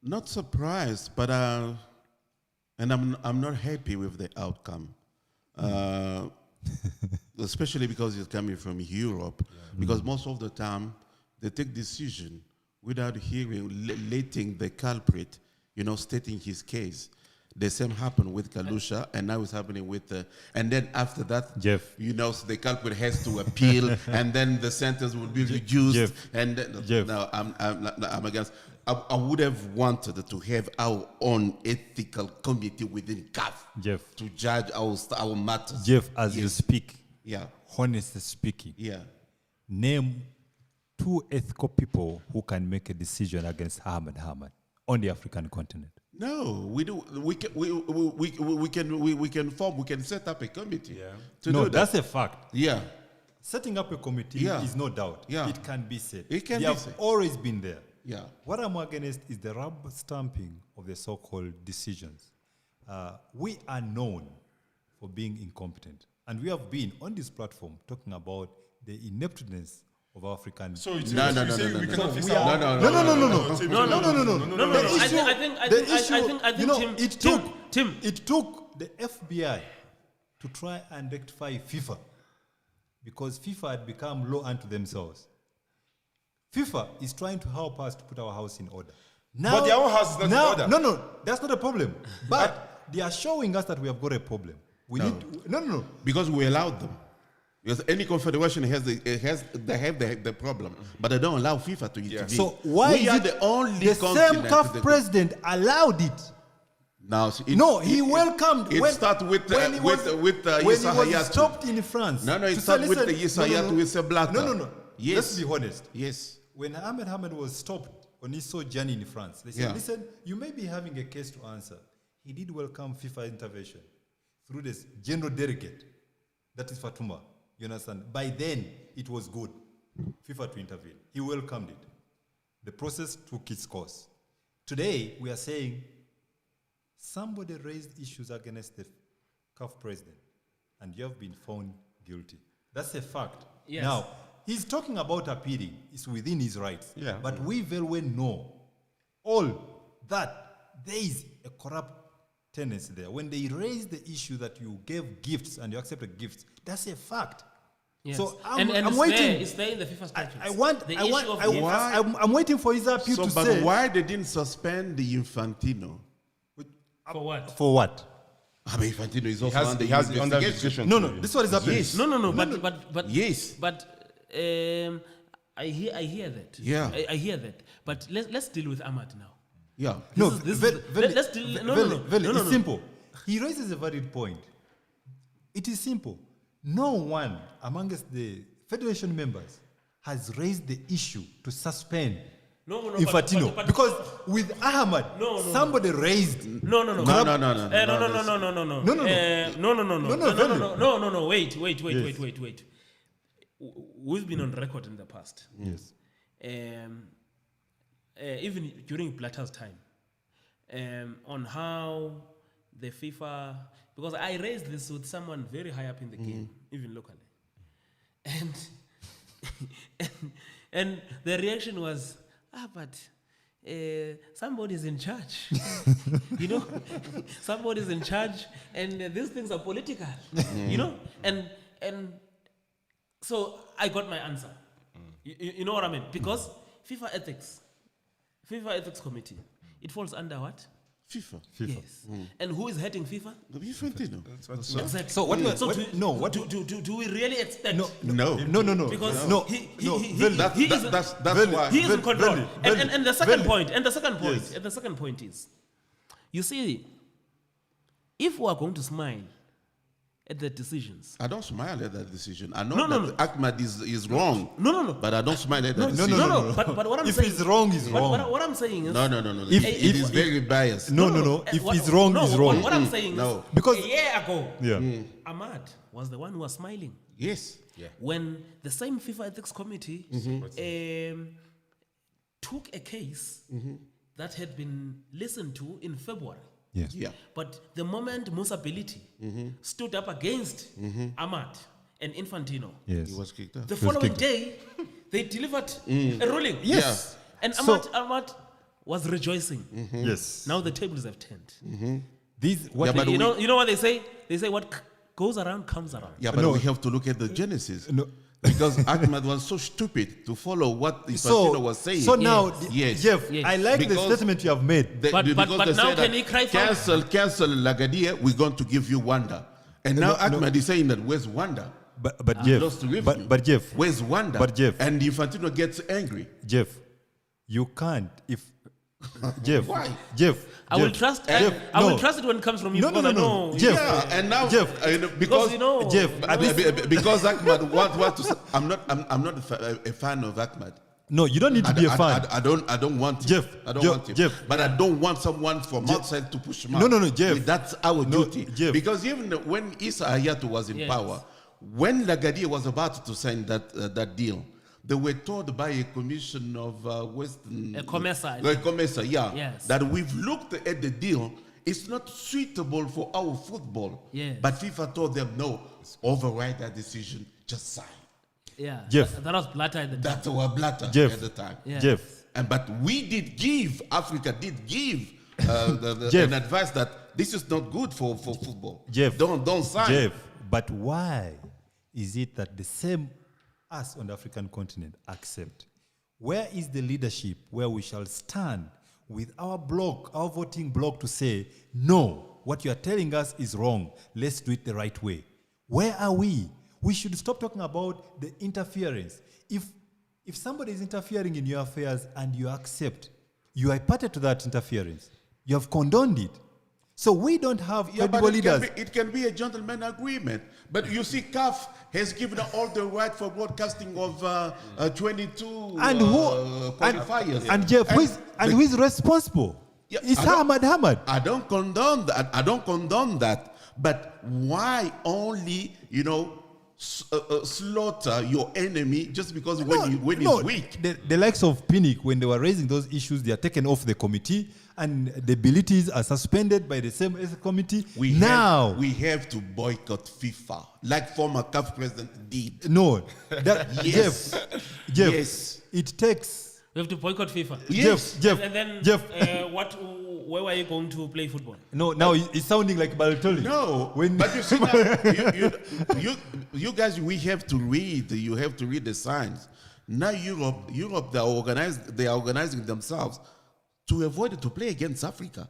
Not surprised, but and I'm not happy with the outcome, especially because it's coming from Europe. Because most of the time they take decision without hearing, letting the culprit, stating his case. The same happened with Kalusha, and now it's happening with, and then after that, Jeff. you know, so the culprit has to appeal, and then the sentence will be reduced. Jeff. And then, Jeff. no, I'm against. I would have wanted to have our own ethical committee within CAF Jeff. to judge our matters. Jeff, as you Yes. speak, Yeah, honestly speaking, yeah. name 2 ethical people who can make a decision against Ahmad on the African continent. No, we do. We can set up a committee. Yeah. To No, do that's that. a fact. Yeah, Setting up a committee Yeah. is no doubt. Yeah. It can be said. It can they be have said. always been there. yeah. What I'm against is the rubber stamping of the so-called decisions. We are known for being incompetent. And we have been on this platform talking about the ineptness of African. So you No, you no, no, say no, we no, cannot no. fix We our- are- No, No, no, no, no, no. No. The I issue- think you know, Tim, Tim, it took the FBI to try and rectify FIFA because FIFA had become law unto themselves. FIFA is trying to help us to put our house in order. Now, But their own house is not in order. No, that's not a problem. But they are showing us that we have got a problem. We No. need to, no. Because we allowed them. Because any confederation have the problem, but they don't allow FIFA to intervene. So why we is are it the only the same continent CAF that- president allowed it? Now, He welcomed. It started with when he was Hayatu. stopped in France. No, it to started say, with the listen, Issa Hayatou with Blatter. No. Yes. Let's be honest. Yes. When Ahmed was stopped on his sojourn in France, they said, Yeah. listen, you may be having a case to answer. He did welcome FIFA intervention through this general delegate, that is Fatuma. You understand? By then, it was good, FIFA to intervene. He welcomed it. The process took its course. Today, we are saying somebody raised issues against the CAF president, and you have been found guilty. That's a fact. Yes. Now, he's talking about appealing. It's within his rights. Yeah. But we very well know all that there is a corrupt tendency there. When they raise the issue that you gave gifts and you accepted gifts, that's a fact. yes. So and I'm it's waiting. There, it's there in the FIFA statutes. I'm waiting for his appeal So, to but say. why they didn't suspend the Infantino? For what? For what? I mean, Infantino is He also has, under he has under investigation. investigation. No, this is what is happening. Yes. No, but Yes. I hear that. Yeah. I hear that. But let's deal with Ahmad now. Yeah. No, Let's deal. No. It's simple. He raises a valid point. It is simple. No one amongst the federation members has raised the issue to suspend Infantino because with Ahmad, somebody raised. No. Wait. We've been on record in the past. Yes. Even during Blatter's time, on how the FIFA, because I raised this with someone very high up in the game, even locally, and the reaction was, but somebody's in charge, somebody's in charge, and these things are political, and so I got my answer. You know what I mean? Because FIFA Ethics Committee, it falls under what? FIFA. Yes. And who is heading FIFA? Infantino. Exactly. So what? Do we really expect? No. Because That's why. he is in control. And the second point, Yes. and the second point is, you see, if we are going to smile at the decisions. I don't smile at that decision. I know that Ahmad is wrong. No. But I don't smile at that decision. No. But what I'm If saying, he's wrong, he's wrong. What I'm saying is, No. If- It is very biased. No. If he's wrong, he's wrong. What I'm saying No. is, Because- a year ago, Ahmad was the one who was smiling. Yes. When the same FIFA Ethics Committee took a case that had been listened to in February. Yes. Yeah. But the moment Musa Beliti stood up against Ahmad and Infantino, Yes. He was kicked out. the following day, they delivered a ruling. Yes. And So- Ahmad was rejoicing. Yes. Now the tables have turned. These what Yeah, but You know what they say? They say what goes around comes around. Yeah, but No. we have to look at the genesis. No. Because Ahmad was so stupid to follow what Infantino was saying. So now, Yes. Jeff, Yes. I like the Because statement you have made. But they now said can that he cry for- cancel Lagadia, we're going to give you Wanda. And now Ahmad is saying that where's Wanda? But Jeff, Lost revenue. but Jeff, Where's Wanda? But Jeff. And Infantino gets angry. Jeff, you can't if Jeff. Why? Jeff, I will trust. Jeff, I will no. trust it when it comes from you. No, no, because no, I no. know- Jeff. Yeah, and now Jeff, because you know, Jeff, because Ahmad want to say, I'm not a fan of Ahmad. No, you don't need to be a fan. I don't want him. Jeff, I don't Jeff, want him. Jeff. But I don't want someone from outside to push him out. No, Jeff. That's our No, duty. Jeff. Because even when Issa Hayatou was in Yes. power, when Lagadia was about to sign that deal, they were told by a commission of Western... A COMESA. COMESA, yeah. Yes. That we've looked at the deal. It's not suitable for our football. Yes. But FIFA told them, no, override that decision. Just sign. Yeah. Jeff. That was Blatter at the time. That's our blatter Jeff. at the time. Yeah. Jeff, But we did give, Africa did give Jeff. an advice that this is not good for football. Jeff, Don't sign. Jeff, but why is it that the same us on the African continent accept? Where is the leadership where we shall stand with our bloc, our voting bloc, to say, no, what you are telling us is wrong. Let's do it the right way. Where are we? We should stop talking about the interference. If somebody is interfering in your affairs and you accept, you are party to that interference. You have condoned it. So we don't have credible leaders. It can be a gentleman agreement. But you see, CAF has given all the right for broadcasting of 22 And who qualifiers. and Jeff, who is responsible? Yeah, It's I don't- Ahmad. I don't condone that. But why only, slaughter your enemy just because when he's weak? The likes of Pinnick, when they were raising those issues, they are taken off the committee, and the abilities are suspended by the same committee. We have to boycott FIFA, like former CAF president did. No, that Yes. Jeff, Yes. it takes We have to boycott FIFA. Yes. Jeff, And then, Jeff. where were you going to play football? No, now it's sounding like Balotelli. No, When- but you see now, you guys, we have to read. You have to read the signs. Now Europe, they are organizing themselves to avoid to play against Africa.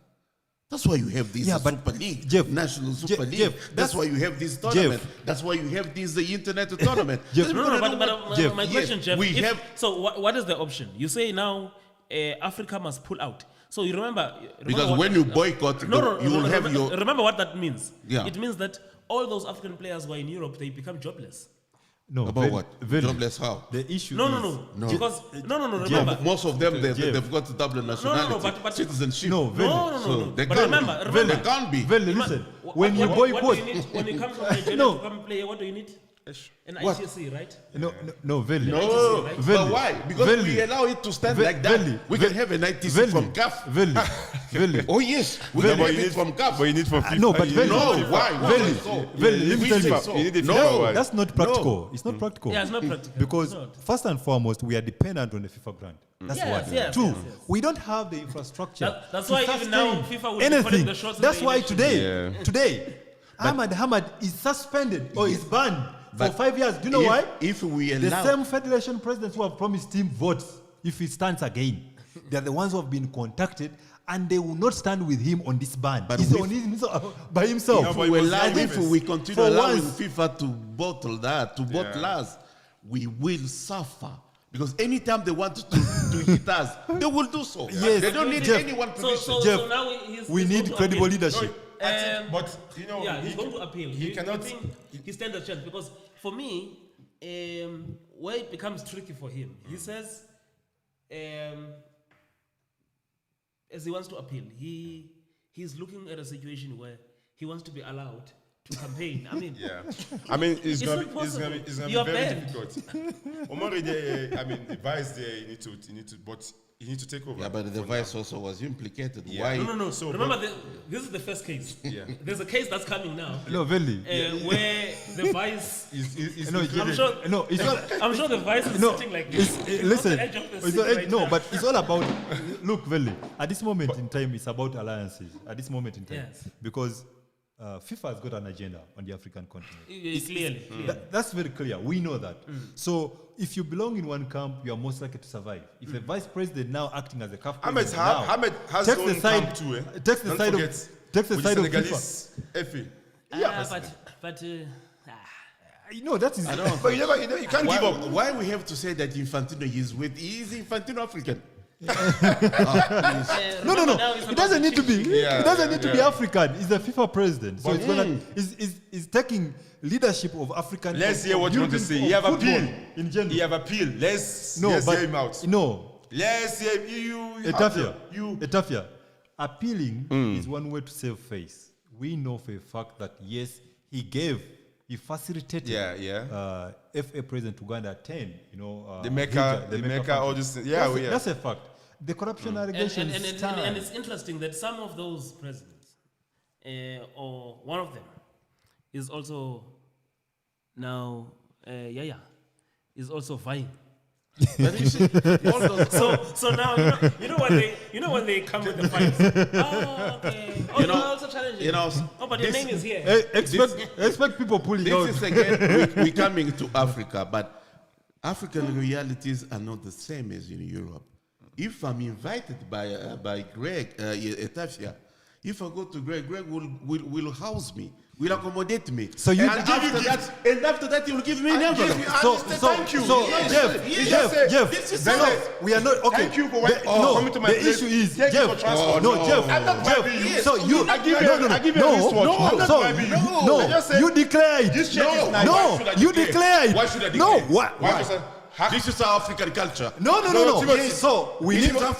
That's why you have this Super League, Jeff, National Super League. Jeff, that's why you have this tournament. That's why you have this internet tournament. Jeff, But my question, Yes, Jeff, we have- so what is the option? You say now Africa must pull out. So you remember Because what- when you boycott, you will have your... Remember what that means. Yeah. It means that all those African players who are in Europe, they become jobless. No, About what? Jobless how? The issue No, is, no. Because remember. Most of them, they've got double nationality, but- citizenship. No, Veli. No. They But can't remember, be. They can't be. Veli, listen. When you what boycott, do you need when you come from Nigeria No. to come and play? What do you need? An What? ITC, right? no, Veli. No, Right? but Veli. why? Because Veli. we allow it to stand Ve- like that. Veli. We can have an ITC Veli. from CAF. Veli. Oh yes, we Veli. can have it from CAF. But you need for FIFA. No, but you Veli. need No, FIFA. why? Veli. So? Veli, let me We tell say you. so. You need the No, FIFA one. That's not practical. It's not practical. Yeah, it's not practical. Because It's not. first and foremost, we are dependent on the FIFA grant. That's Yes, one. yes, Two, yes, yes. we don't have the infrastructure. That's to why even sustain now FIFA will be calling anything. the shots in That's the why elections. today, Ahmad is suspended or is banned for But 5 years. Do you know why? If we The allow, same federation presidents who have promised him votes if he stands again, they are the ones who have been contacted, and they will not stand with him on this ban. But He's with- on his, by himself. Yeah, if but we it was allow, like if this. we continue For allowing once- FIFA to bottle that, to bottle us, we will suffer. Because anytime they want to hit us, they will do so. Yes. They don't need Jeff. anyone So, permission. so, Jeff, so now we he's need going to credible appeal. leadership. But you know, Yeah, he's going to appeal. He cannot. You think he stands a chance? Because for me, where it becomes tricky for him, he says, as he wants to appeal, he's looking at a situation where he wants to be allowed to campaign. I mean, Yeah, I mean it's It's gonna not be it's gonna be possible. it's gonna You're be very banned. difficult. Omar there, I mean the vice there, you need to, but you need to take over. Yeah, but the vice also was implicated. Yeah. Why? no. So, Remember, this is the first case. Yeah. There's a case that's coming now No, Veli. where the vice. It's No, I'm sure. no, it's not. I'm sure the vice is No, sitting like it's, this. He's listen, on the edge of the it's seat not- right no, now. but it's all about, look, Veli, at this moment in time, it's about alliances. At this moment in time. Yes. Because FIFA has got an agenda on the African continent. Clearly. That's very clear. We know that. So if you belong in one camp, you are most likely to survive. If a vice president now acting as a CAF president Ahmed has takes his the own side, camp too. takes the Don't side forget, takes the with side of Senegalese FIFA. FA. But You know that is. But you can't give up. Why we have to say that Infantino is with? Is Infantino African? No. It doesn't need to be. It doesn't need to be African. He's the FIFA president, so it's gonna. He's taking leadership of African. Let's hear what you want to say. You have appeal in general. You have appeal. Let's hear him out. No. Let's hear you. Etafia. Appealing is one way to save face. We know for a fact that yes, he facilitated FA President Uganda 10, the Mecca, all this. That's a fact. The corruption allegations and it's interesting that some of those presidents, or one of them, is also now, is also vying. So now you know when they come with the fights. Okay. You're also challenging. But your name is here. Expect people pulling out. This is again we coming to Africa, but African realities are not the same as in Europe. If I'm invited by Greg Etafia, if I go to Greg will house me. Will accommodate me. So you after that he will give me an envelope. Thank you. So Jeff, this is we are not okay. Thank you for coming to my place. The issue is Jeff. Jeff. So you I give you a wristwatch. You declared. This shirt is nice. No, you declared. Why should I declare? No, why? This is our African culture. No. So we need no.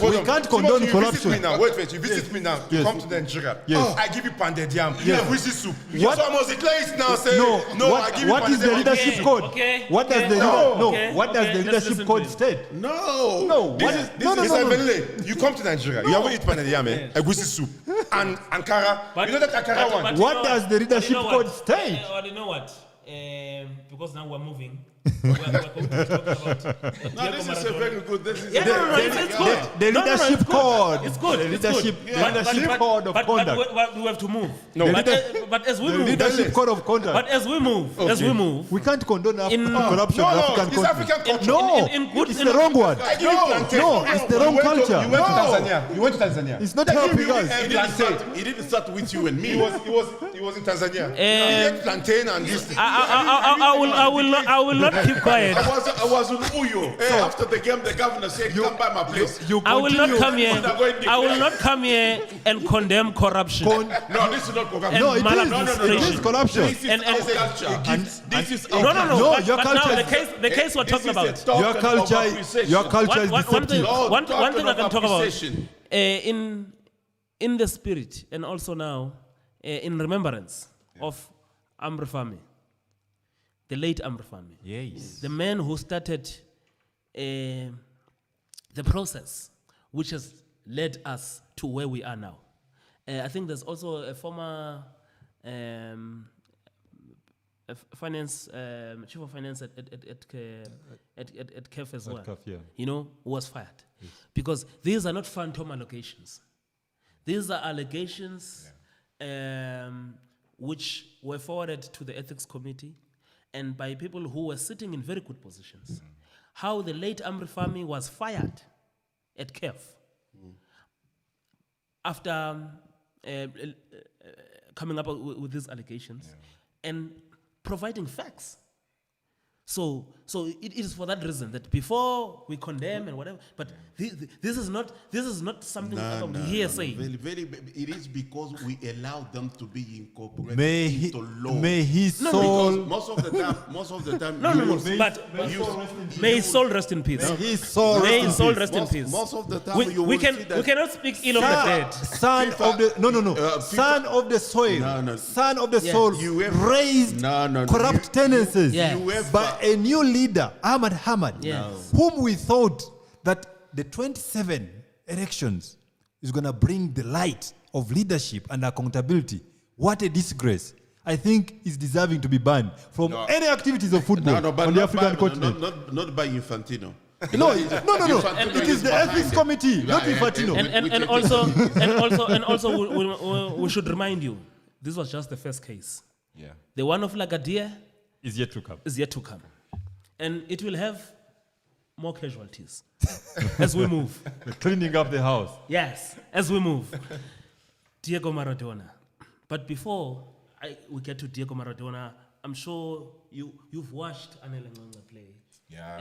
We can't condone corruption. Wait. You visit me now. You come to Nigeria. Yes. I give you pounded yam. Yes. Have whiskey soup. What? So I must declare it now. Say no. I give you What is the leadership code? Okay. What does the leadership code state? No. This you come to Nigeria. You haven't eaten pounded yam, a whiskey soup, and Ankara. You know that Ankara one. What does the leadership code state? You know what? Because now we're moving. We're going to talk about This is a very good. This is it's good. The leadership code. It's good. The leadership code of conduct. But we have to move. No. But as we The move, leadership code of conduct. but as we move, We can't condone In- corruption in African It's countries. African culture. No, in good- it's the wrong word. I give you plantain. No, it's the wrong culture. You went to Tanzania. You went to Tanzania. It's not helping us. He didn't start with you and me. He was in Tanzania. He ate plantain and this. I will not keep quiet. I was in Uyo. After the game, the governor said, "Come by my place." I will not come here. I will not come here and condemn corruption. No, this is not corruption. No, it maladministration. is corruption. This is And- our culture. This is our No. No, But your now culture the case we're talking about. Your culture is One thing deceptive. I can talk about in the spirit and also now in remembrance of Amr Fami, the late Amr Fami. Yes. The man who started the process which has led us to where we are now. I think there's also a former finance chief of finance at CAF as well. CAF, yeah. Who was fired because these are not phantom allegations. These are allegations which were forwarded to the ethics committee and by people who were sitting in very good positions. How the late Amr Fami was fired at CAF after coming up with these allegations and providing facts. So it is for that reason that before we condemn and whatever, but this is not something that we hear saying. It is because we allow them to be incorporated May into law. his Because soul. most of the time, May his soul rest in peace. May his soul May rest his in soul peace. rest in peace. Most of the time, We you will see that. we cannot speak ill of the dead. Son of the son of the soil, No. son of the Yeah. soul, You have- raised No. corrupt tendencies Yes. You have- by a new leader, Ahmad, Yes. whom we thought that the 27 elections is going to bring the light of leadership and accountability. What a disgrace! I think is deserving to be banned from any activities of football but on the not African by, continent. not by Infantino. No. Infantino It is the ethics committee, not Infantino. And also we should remind you this was just the first case. Yeah. The one of Lagadia Is yet to come. is yet to come. And it will have more casualties as we move. We're cleaning up the house. Yes, as we move. Diego Maradona. But before we get to Diego Maradona, I'm sure you've watched Anele Ngcongca play. Yeah.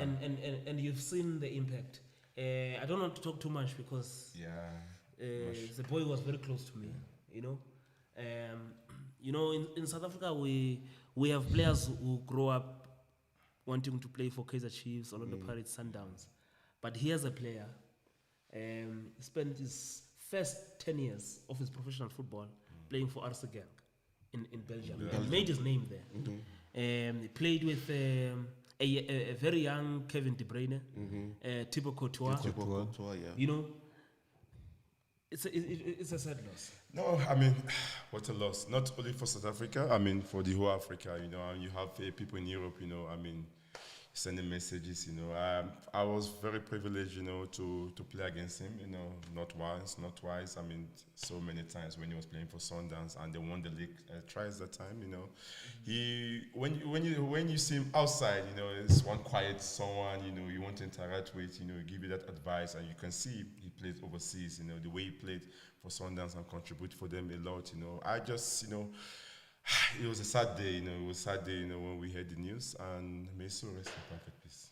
And you've seen the impact. I don't want to talk too much because the boy was very close to me, you know. In South Africa, we have players who grow up wanting to play for Kaizer Chiefs, Orlando Pirates, Sundowns. But here's a player, spent his first 10 years of his professional football playing for RC Genk in Belgium. And made his name there. He played with a very young Kevin De Bruyne, Thibaut Courtois. Yeah. You know, it's a sad loss. No, I mean, what a loss. Not only for South Africa, I mean, for the whole Africa, you know, and you have people in Europe, you know, I mean, sending messages, you know. I was very privileged, you know, to play against him, you know, not once, not twice. I mean, so many times when he was playing for Sundowns and they won the league twice that time, you know. When you see him outside, you know, it's one quiet someone, you know, you want to interact with, you know, give you that advice, and you can see he played overseas, you know, the way he played for Sundowns and contribute for them a lot, you know. I just, you know, it was a sad day, you know. It was a sad day, you know, when we heard the news, and may so rest in perfect peace.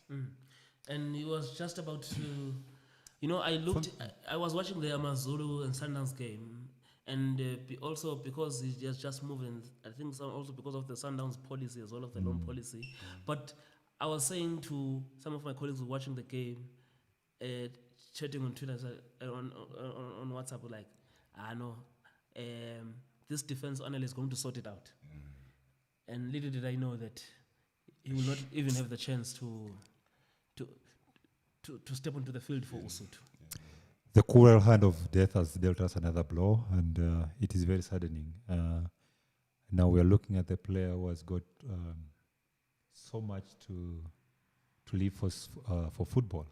And he was just about to, you know, I was watching the Amazulu and Sundowns game, and also because he just moving, I think also because of the Sundowns policy as well, of the loan policy. But I was saying to some of my colleagues who were watching the game, chatting on Twitter, on WhatsApp, like, I know, this defense Anele is going to sort it out. And little did I know that he will not even have the chance to step onto the field for Usutu. The cruel hand of death has dealt us another blow, and it is very saddening. Now we are looking at the player who has got so much to live for football.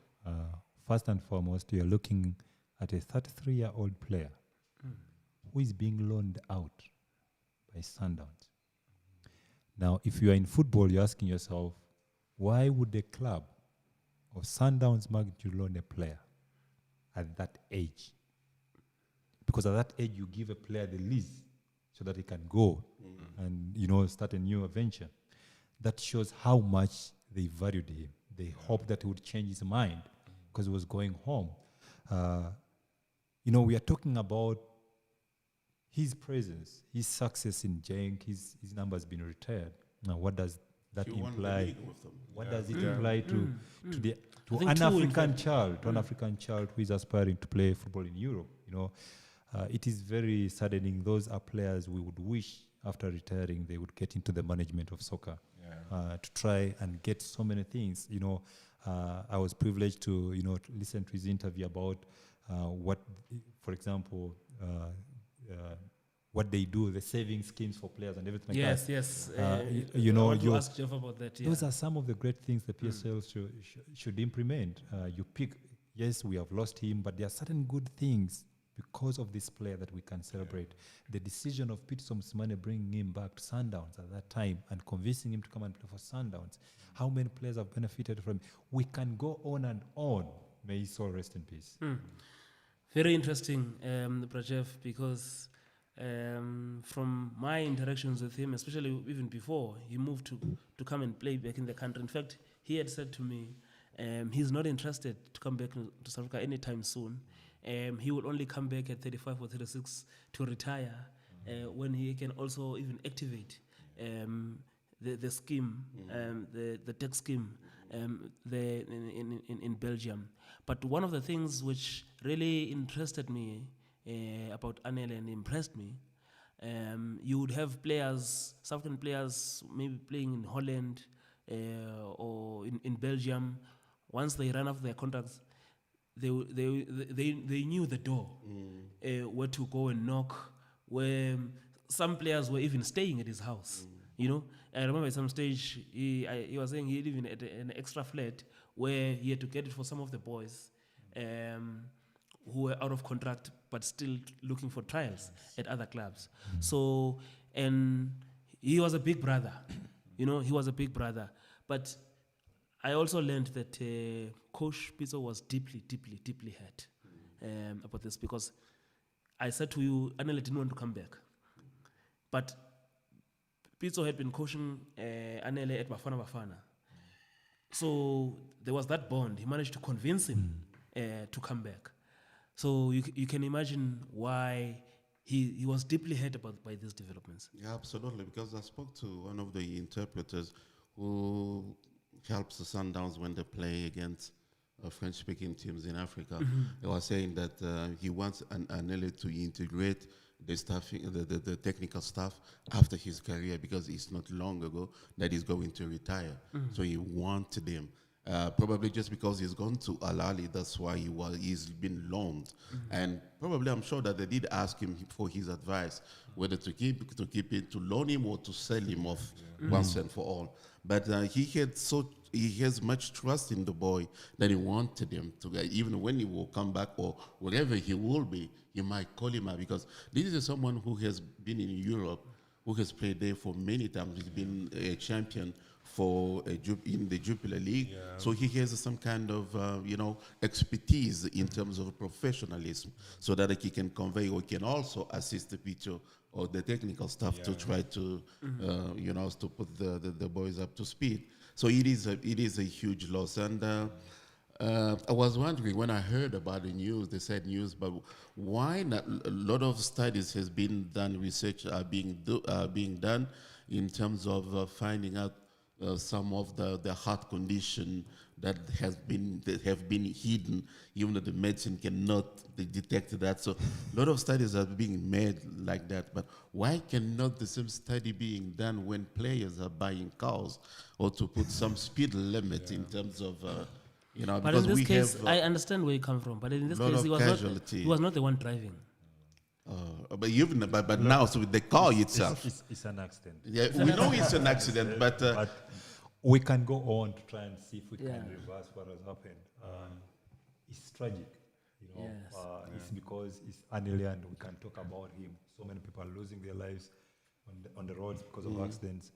First and foremost, you are looking at a 33-year-old player who is being loaned out by Sundowns. Now, if you are in football, you're asking yourself, why would a club of Sundowns magnitude loan a player at that age? Because at that age, you give a player the lease so that he can go and, you know, start a new adventure. That shows how much they valued him. They hoped that he would change his mind because he was going home. You know, we are talking about his presence, his success in Genk, his number has been retired. Now, what does that imply? What does it imply to an African child, to an African child who is aspiring to play football in Europe? You know, it is very saddening. Those are players we would wish after retiring they would get into the management of soccer to try and get so many things. You know, I was privileged to to listen to his interview about what, for example, what they do, the saving schemes for players and everything like that. Yes. You know, you ask Jeff about that. Yeah. Those are some of the great things the PSL should implement. You pick, yes, we have lost him, but there are certain good things because of this player that we can celebrate. The decision of Peter Msimane bringing him back to Sundowns at that time and convincing him to come and play for Sundowns. How many players have benefited from him? We can go on and on. May his soul rest in peace. Very interesting, Prajev, because from my interactions with him, especially even before he moved to come and play back in the country, in fact, he had said to me he's not interested to come back to South Africa anytime soon. He will only come back at 35 or 36 to retire when he can also even activate the scheme, the tech scheme in Belgium. But one of the things which really interested me about Anele and impressed me, you would have players, South African players, maybe playing in Holland or in Belgium. Once they run off their contracts, they knew the door, where to go and knock. Where some players were even staying at his house. You know, I remember at some stage he was saying he lived in an extra flat where he had to get it for some of the boys who were out of contract but still looking for trials at other clubs. So and he was a big brother. He was a big brother. But I also learned that Coach Pitso was deeply, deeply, deeply hurt about this, because I said to you, Anele didn't want to come back. But Pitso had been coaching Anele at Bafana Bafana. So there was that bond. He managed to convince him to come back. So you can imagine why he was deeply hurt by these developments. Yeah, absolutely. Because I spoke to one of the interpreters who helps the Sundowns when they play against French-speaking teams in Africa. He was saying that he wants Anele to integrate the staffing, the technical staff after his career, because it's not long ago that he's going to retire. So he wanted him. Probably just because he's gone to Al Ahly, that's why he's been loaned. And probably I'm sure that they did ask him for his advice, whether to keep it, to loan him, or to sell him off once and for all. But he has much trust in the boy that he wanted him to, even when he will come back or wherever he will be, he might call him out, because this is someone who has been in Europe, who has played there for many times. He's been a champion in the Jupiler League, so he has some kind of expertise in terms of professionalism, so that he can convey, or can also assist the pitcher or the technical staff to try to to put the boys up to speed. So it is a huge loss. And I was wondering, when I heard about the news, they said news, but why not? A lot of studies has been done, research are being done in terms of finding out some of the heart condition that have been hidden, even though the medicine cannot detect that. So a lot of studies are being made like that. But why cannot the same study being done when players are buying cars, or to put some speed limit in terms of But because in this we case, have I understand where you come from. But in this lot case, of he was not the one driving. but now, so with the car itself, It's an accident. yeah, we know it's an accident, but But we can go on to try and see if we can reverse what has happened. It's tragic, Yes. It's because it's Anele, and we can talk about him. So many people are losing their lives on the roads because of accidents.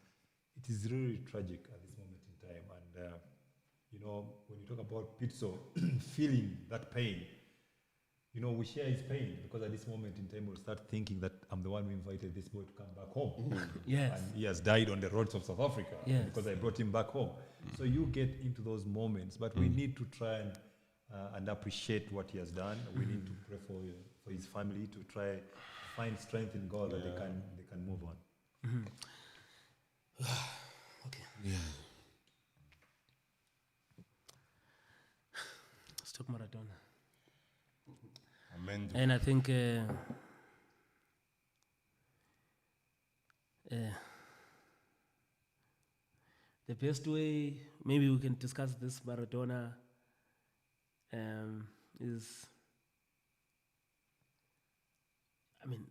It is really tragic at this moment in time. And when you talk about Pitso feeling that pain, we share his pain, because at this moment in time we'll start thinking that I'm the one who invited this boy to come back home. Yes. And he has died on the roads of South Africa Yes. because I brought him back home. So you get into those moments, but we need to try and appreciate what he has done. We need to pray for his family, to try find strength in God that they can move on. Okay. yeah. Let's talk Maradona. Amen. And I think the best way maybe we can discuss this Maradona is, I mean,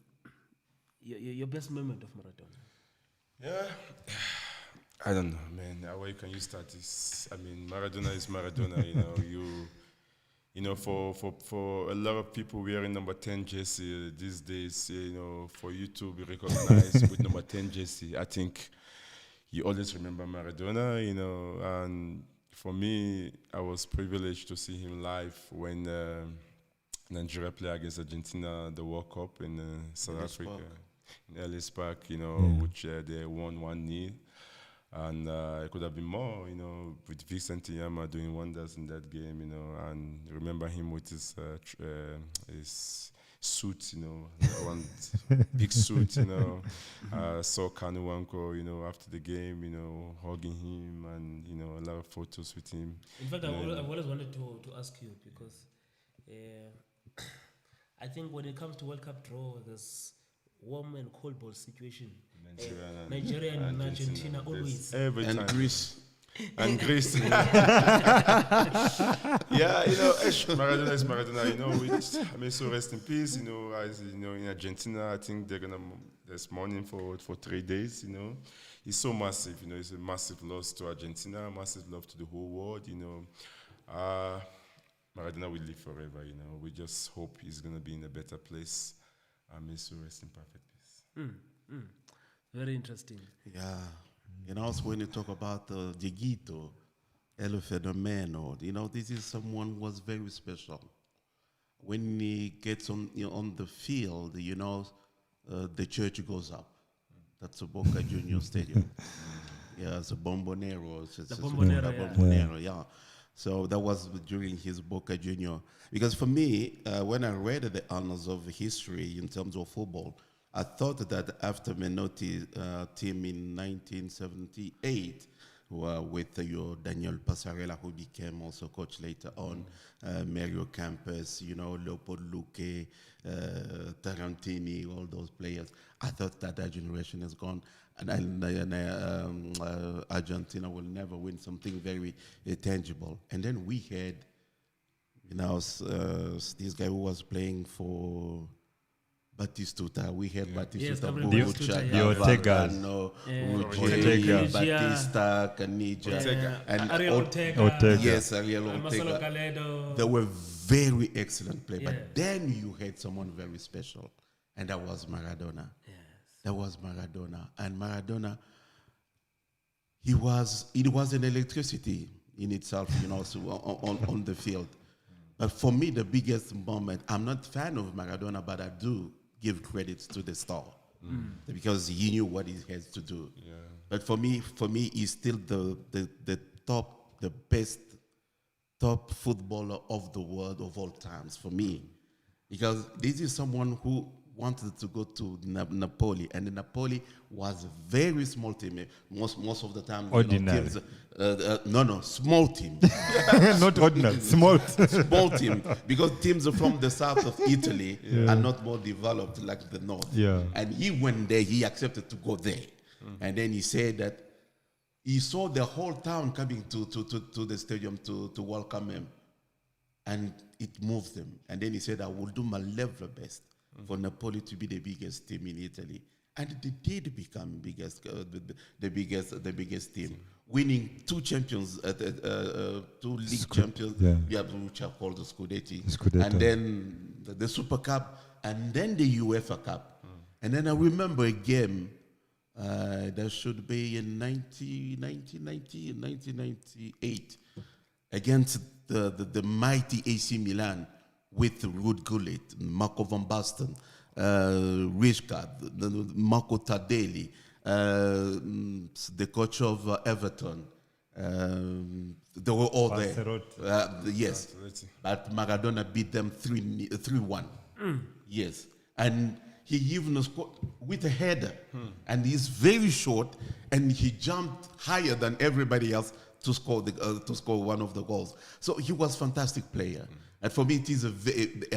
your best moment of Maradona. Yeah, I don't know, man. Where can you start this? I mean, Maradona is Maradona. For a lot of people wearing number 10 jersey these days, for you to be recognized with number 10 jersey, I think you always remember Maradona, and for me, I was privileged to see him live when Nigeria played against Argentina, the World Cup in South Africa, in Ellis Park, which they won 1-0. And it could have been more, with Vincent Iyama doing wonders in that game, and remember him with his suit, one big suit, saw Kanu Wanko, after the game, hugging him, and, a lot of photos with him. In fact, I've always wanted to ask you, because I think when it comes to World Cup draw, there's warm and cold ball situation. Nigeria and Argentina always. Every And time. Greece. And Greece. Maradona is Maradona, which, so rest in peace, as in Argentina, I think there's mourning for 3 days, It's so massive, it's a massive loss to Argentina, massive love to the whole world, Maradona will live forever, We just hope he's going to be in a better place. May so rest in perfect peace. Very interesting. Yeah. And also when you talk about Dieguito, El Fenomeno, this is someone who was very special. When he gets on the field, the church goes up. That's a Boca Junior Stadium. Yeah, it's a Bombonero. The Bombonero, yeah. Bombonero, yeah. So that was during his Boca Junior. Because for me, when I read the annals of history in terms of football, I thought that after Menotti team in 1978, with your Daniel Passarella, who became also coach later on, Mario Campos, Leopold Luque, Tarantini, all those players. I thought that generation is gone, and Argentina will never win something very tangible. And then we had, this guy who was playing for Batistuta. We had Batistuta, Batistuta, Ortega, Batista, Canija, and Ariel Ortega. Yes, Ariel Ortega. Marcelo Galedo. They were very excellent players. But then you had someone very special, and that was Maradona. Yes. That was Maradona. And Maradona, it was an electricity in itself, so on the field. But for me, the biggest moment, I'm not a fan of Maradona, but I do give credits to the star because he knew what he has to do. Yeah. But for me, he's still the best top footballer of the world of all times for me, because this is someone who wanted to go to Napoli, and Napoli was a very small team. Most of the time, ordinary. Teams, small team. Not ordinary, small. Small team, because teams from the south of Italy are not more developed like the north. Yeah. And he went there, he accepted to go there. And then he said that he saw the whole town coming to the stadium to welcome him. And it moved him. And then he said, I will do my level best for Napoli to be the biggest team in Italy. And they did become the biggest team, winning two champions, two league champions, which are called the Scudetti, and then the Super Cup, and then the UEFA Cup. And then I remember a game that should be in 1998 against the mighty AC Milan with Ruud Gullit, Marco van Basten, Rijkaard, Marco Tardelli, the coach of Everton. They were all there. Yes. But Maradona beat them 3-1. Yes. And he even scored with a header. And he's very short, and he jumped higher than everybody else to score one of the goals. So he was a fantastic player. And for me, it is a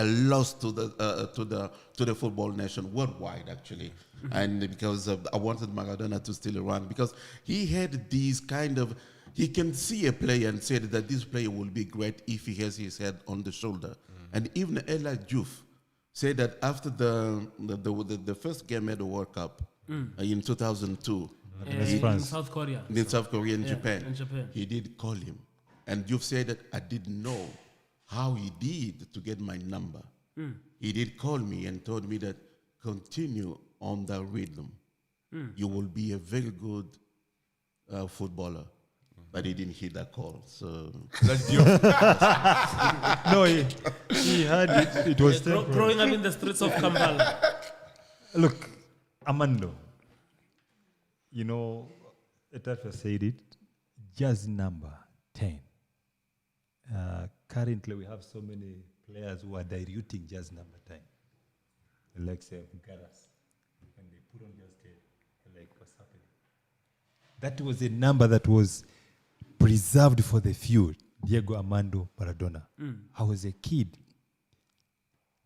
loss to the football nation worldwide, actually. And because I wanted Maradona to still run, because he had these he can see a player and say that this player will be great if he has his head on the shoulder. And even Ella Diouf said that after the first game at the World Cup in 2002, in South Korea. In South Korea and Japan, he did call him. And Diouf said that I didn't know how he did to get my number. He did call me and told me that continue on that rhythm. You will be a very good footballer. But he didn't hear that call. So that's you. No, he had it. It was growing up in the streets of Kampala. Look, Armando, Etafa said it, just number 10. Currently, we have so many players who are diluting just number 10. Like, say, Garas. And they put on just 10. Like, what's happening? That was a number that was preserved for the few. Diego Armando Maradona. I was a kid,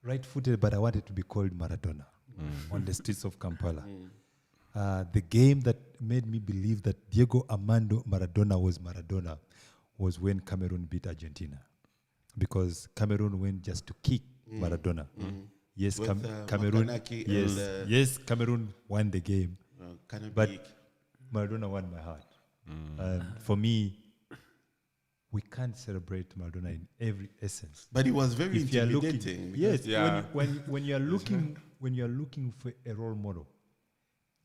right-footed, but I wanted to be called Maradona on the streets of Kampala. The game that made me believe that Diego Armando Maradona was when Cameroon beat Argentina, because Cameroon went just to kick Maradona. Yes, Cameroon. Yes, Cameroon won the game, but Maradona won my heart. And for me, we can't celebrate Maradona in every essence. But it was very intimidating. When you're looking for a role model,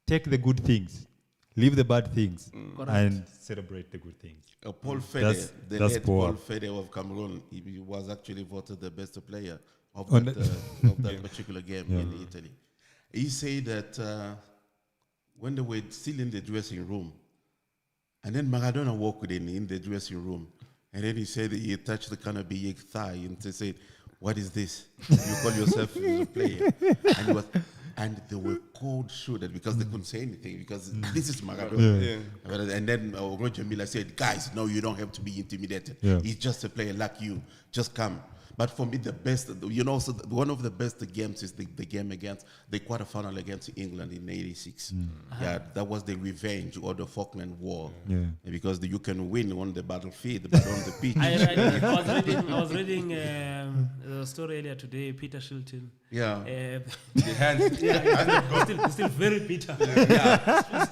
take the good things, leave the bad things, Correct. and celebrate the good things. Paul Fede, That's- the that's late poor. Paul Fede of Cameroon, he was actually voted the best player of On that, of that particular game Yeah. in Italy. He said that when they were still in the dressing room, and then Maradona walked in the dressing room, and then he said he touched the kind of big thigh and they said, "What is this? You call yourself a player?" And he was, and they were cold shouldered because they couldn't say anything because this is Maradona. And then Roger Miller said, "Guys, no, you don't have to be intimidated. Yeah. He's just a player like you. Just come." But for me, the best, so one of the best games is the game against the quarterfinal against England in '86. Yeah, that was the revenge or the Falkland War. Yeah. Because you can win on the battlefield, but on the pitch. I was reading the story earlier today. Peter Shilton. Yeah. The hand. Still very bitter.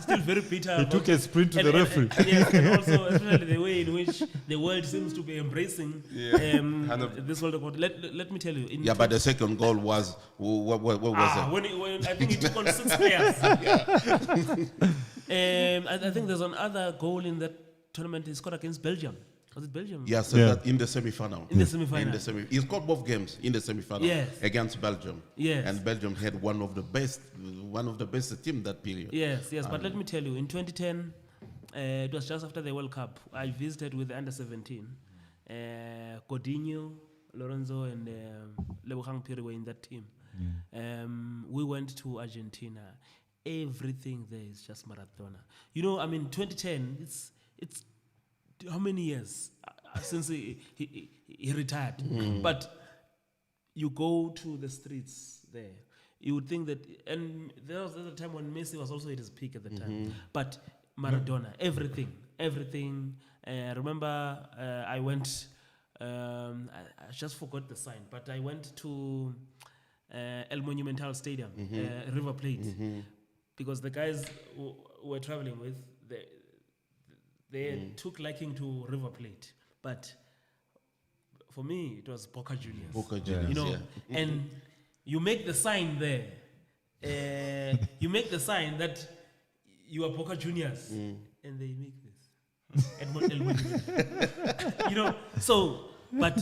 Still very bitter. He took a sprint to and, the referee. Yes, and also especially the way in which the world seems to be embracing this World Cup. Let me tell you. Yeah, but the second goal was, what was it? When I think he took on 6 players. I think there's another goal in that tournament he scored against Belgium. Was it Belgium? Yeah, so that in the semi-final. In the semi-final. He scored both games in the semi-final Yes. against Belgium. Yes. And Belgium had one of the best team that period. Yes. But let me tell you, in 2010, it was just after the World Cup. I visited with the under-17. Coutinho, Lorenzo, and Lebogang Piri were in that team. We went to Argentina. Everything there is just Maradona. 2010. It's how many years since he retired? But you go to the streets there, you would think that, and there was a time when Messi was also at his peak at the time. But Maradona, everything. I remember I went. I just forgot the sign, but I went to El Monumental Stadium, River Plate, because the guys we're traveling with, they took liking to River Plate, but for me it was Boca Juniors. Boca Juniors, And you make the sign there. You make the sign that you are Boca Juniors, and they make this. So, but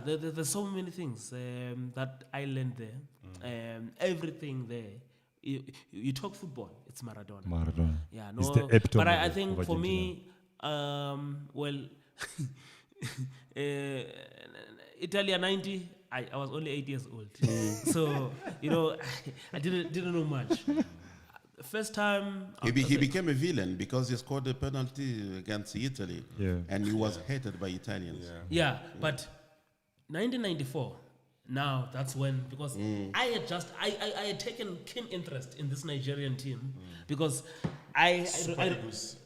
there's so many things that I learned there. Everything there. You talk football, it's Maradona. Yeah, no. It's the epitome But I of think for Argentina. me, Italia 90, I was only 8 years old. So, I didn't know much. First time... He became a villain because he scored a penalty against Italy. Yeah. And he was hated by Italians. Yeah, but 1994... Now that's when, because I had taken keen interest in this Nigerian team because Super Eagles.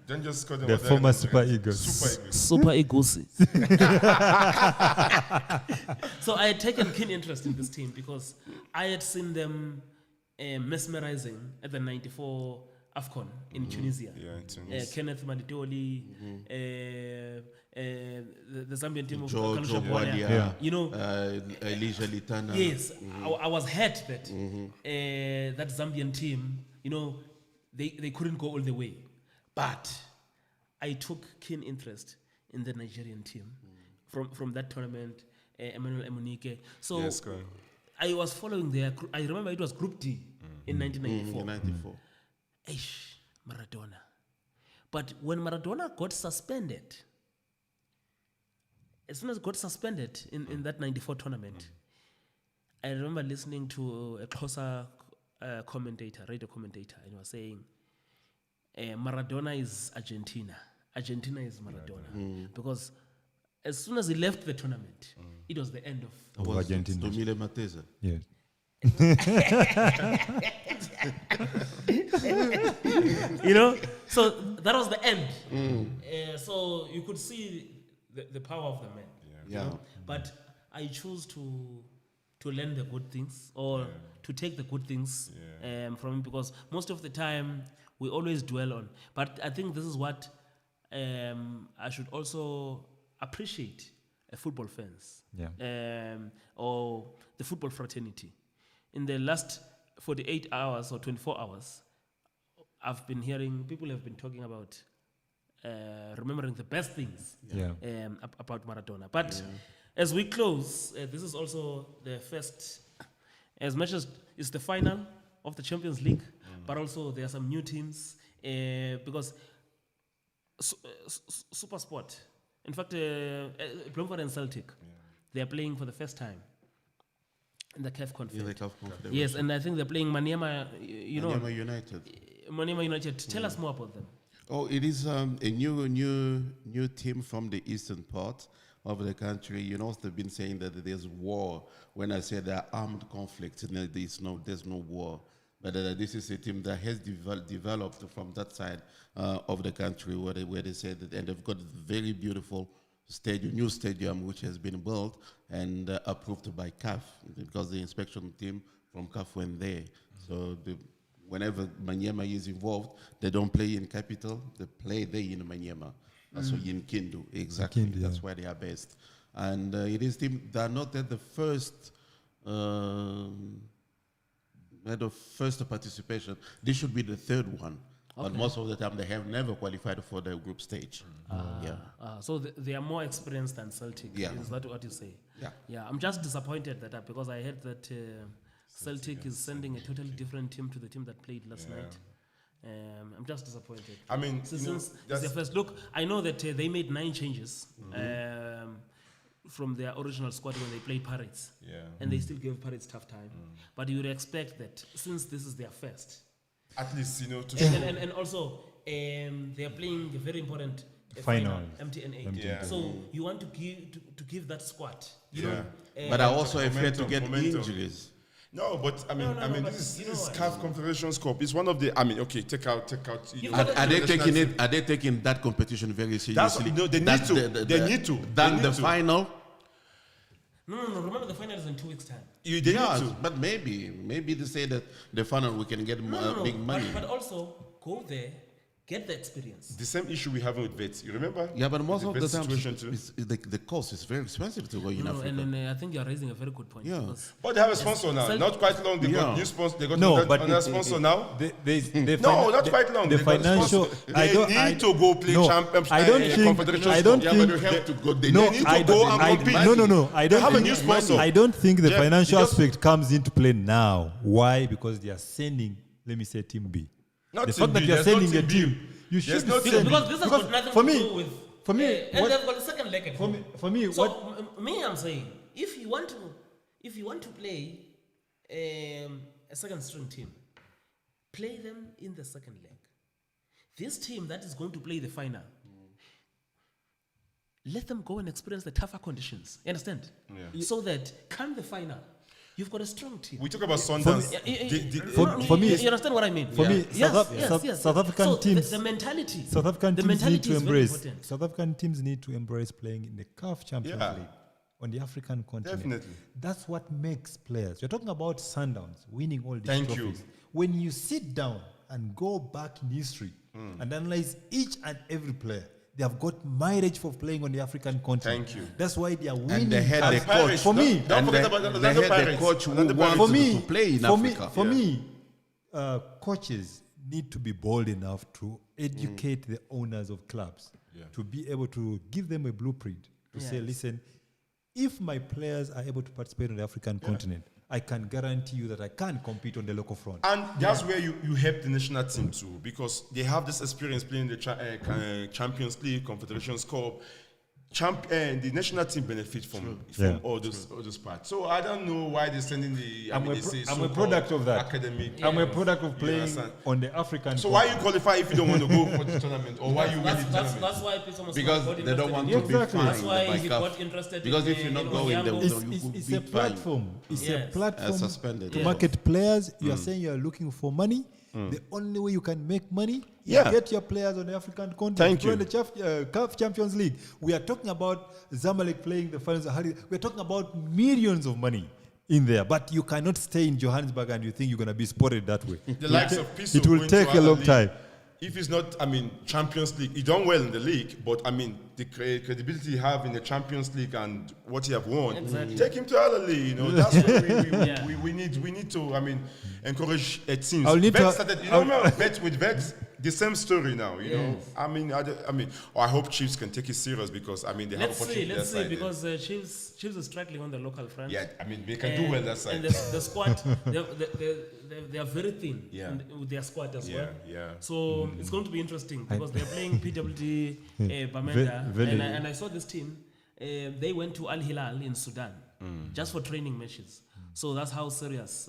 Don't just call them The former Super Eagles. Super Eagles. So I had taken keen interest in this team because I had seen them mesmerizing at the 94 AFCON in Tunisia. Yeah, in Tunisia. Kenneth Maditoli, the Zambian team of Joe Kalusha Bwalia, Bwalia. Elijah Litana. Yes, I was hurt that that Zambian team, they couldn't go all the way. But I took keen interest in the Nigerian team from that tournament, Emmanuel Emunike. So Yes, I was following I remember it was Group D in 1994. 94. Eish, Maradona. But when Maradona got suspended, as soon as he got suspended in that 94 tournament, I remember listening to a closer radio commentator, and he was saying, Maradona is Argentina. Argentina is Maradona. Because as soon as he left the tournament, it was the end of Argentina. Tomile Mateza. Yeah. So that was the end. So you could see the power of the man. Yeah. But I chose to learn the good things or to take the good things from him, because most of the time we always dwell on. But I think this is what I should also appreciate football fans, or the football fraternity. in the last 48 hours or 24 hours, I've been hearing people have been talking about remembering the best things about Maradona. But as we close, this is also the first, as much as it's the final of the Champions League, but also there are some new teams because Super Sport, in fact, Bloemfontein and Celtic, they are playing for the first time in the CAF Confederation. Yes, and I think they're playing Maniema, Maniema United. Maniema United. Tell us more about them. Oh, it is a new team from the eastern part of the country. You know, they've been saying that there's war. When I say there are armed conflicts, there's no war. But this is a team that has developed from that side of the country where they say that, and they've got a very beautiful new stadium which has been built and approved by CAF because the inspection team from CAF went there. So whenever Maniema is involved, they don't play in capital, they play there in Maniema. So in Kindu, exactly. Kindu, that's where they are based. And it is team that are not at the first participation. This should be the third one. Okay. But most of the time they have never qualified for the group stage. So they are more experienced than Celtic. Is that what you say? Yeah. I'm just disappointed that because I heard that Celtic is sending a totally different team to the team that played last night. I'm just disappointed. I mean, since it's their first look, I know that they made 9 changes from their original squad when they played Pirates, and they still gave Pirates tough time. But you would expect that since this is their first, at least to show. And also they are playing a very important final MTN8. So you want to give that squad, you know. But I also afraid to get injuries. No, but I mean, this is CAF Confederation Cup. It's one of the. I mean, okay, take out. Are they taking it? Are they taking that competition very seriously? They need to. They need to. Than the final. No. Remember, the final is in 2 weeks' time. They need to. But maybe they say that the final we can get big money. But also go there. Get the experience. The same issue we have with vets. You remember? Yeah, but most of the time, the cost is very expensive to go in Africa. And I think you're raising a very good point. Yeah. But they have a sponsor now. Not quite long. They got new sponsor. They got another sponsor now. Not quite long. The financial. They need to go play Champions. I don't think. But you have to go. They need to go and compete. No. I don't have a new sponsor. I don't think the financial aspect comes into play now. Why? Because they are sending, let me say, Team B. Not the fact that you're sending a team, you should be sending. Because this has got nothing to do with. For me, and they've got a second leg. For me, so what? I'm saying, if you want to play a second string team, play them in the second leg. This team that is going to play the final, let them go and experience the tougher conditions. You understand? Yeah. So that come the final, you've got a strong team. We talk about Sundance. For me, you understand what I mean? For me, South African teams. The mentality. South African teams need to embrace. South African teams need to embrace playing in the CAF Champions League on the African continent. Definitely. That's what makes players. You're talking about Sundowns winning all these Thank trophies. you. When you sit down and go back in history and analyze each and every player, they have got mileage for playing on the African continent. Thank you. That's why they are winning. And they had the coach. For me, don't forget about the Pirates. Coach who wanted to play in Africa. For me, coaches need to be bold enough to educate the owners of clubs to be able to give them a blueprint to say, listen, if my players are able to participate on the African continent, I can guarantee you that I can compete on the local front. And that's where you help the national team too, because they have this experience playing the Champions League, Confederations Cup. The national team benefits from all those parts. So I don't know why they're sending the. I'm a product of that. Academic. I'm a product of playing on the African. So why you qualify if you don't want to go for the tournament, or why you win the tournament? That's why people because they don't want to be fined. That's why he got interested. Because if you're not going, it's a platform. It's a platform to market players. You are saying you are looking for money. The only way you can make money is get your players on the African continent. Thank you. In the CAF Champions League, we are talking about Zamalek playing the finals. We're talking about millions of money in there, but you cannot stay in Johannesburg and you think you're going to be spotted that way. The likes of Piso it will take a long time. if it's not, I mean, Champions League, he done well in the league, but I mean, the credibility he have in the Champions League and what he have won, Exactly. take him to other league. You know, that's what we need to. I mean, encourage a team. I'll need to- started, you know, with Vets, the same story now. You know, I mean, I hope Chiefs can take it serious because I mean they have opportunity. Let's see, because Chiefs is struggling on the local front. Yeah, I mean they can do well that side. And the squad, they are very thin with their squad as well. Yeah. So it's going to be interesting because they're playing PWD Bamenda, and I saw this team. They went to Al Hilal in Sudan just for training matches. So that's how serious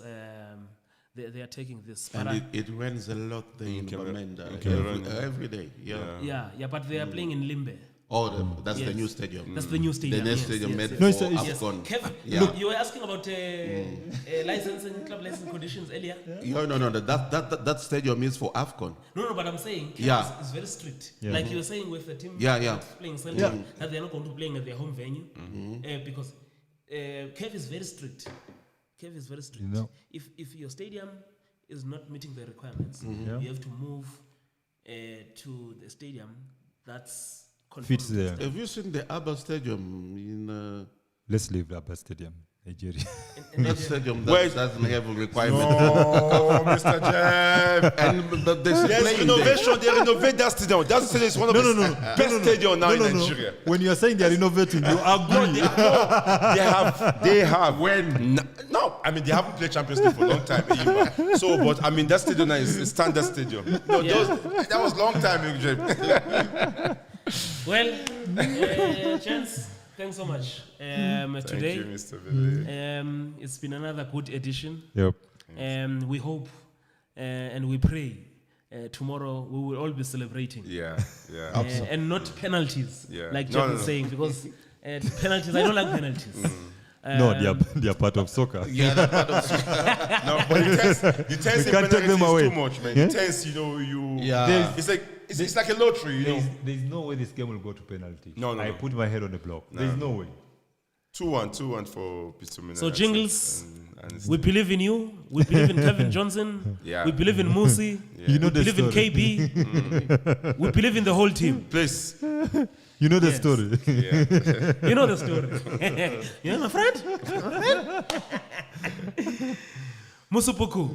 they are taking this. And it rains a lot there in Bamenda every day. Yeah, but they are playing in Limbe. Oh, that's the new stadium. That's the new stadium. The next yes, stadium made yes. for Yes. AFCON. Kevin, look, you were asking about licensing, club license conditions earlier. No. That stadium is for AFCON. No, but I'm saying is very strict. Yeah. Like you were saying with the team that's playing Sunday, that they're not going to be playing at their home venue because CAF is very strict. CAF is very strict. You know. If your stadium is not meeting the requirements, you have to move to the stadium that's Fits there. Have you seen the Abba Stadium in Let's leave the Abba Stadium, Nigeria. that stadium that doesn't have a requirement? Oh, Mr. Jeff. And but There's renovation. They renovate that stadium. That stadium is one of the best stadium now in Nigeria. When you are saying they are innovating, you agree. They have. When? No, I mean, they haven't played Champions League for a long time. Either. So, but I mean, that stadium now is a standard stadium. No, that was long time, Jeff. Well, Chance, thanks so much. Today, Thank you, Mr. Vele. it's been another good edition. Yep. We hope and we pray tomorrow we will all be celebrating. Yeah. And not penalties, like No, Jeff no, is no. saying, because penalties, I don't like penalties. No, they are part of soccer. Yeah, that's part of No, but the tense in can't take them penalties away. is too much, man. Yeah? The tense, you. Yeah. It's like a lottery, you know. There is no way this game will go to penalty. No. I put my head on the block. There is no way. 2-1 for Pistomina. So Jingles, and we believe in you. We believe in Kevin Johnson. Yeah. We believe in Musi. You know We the believe in story. KB. We believe in the whole team. please. You know the Yes. story. You know the story. You know, my friend? Musupuku.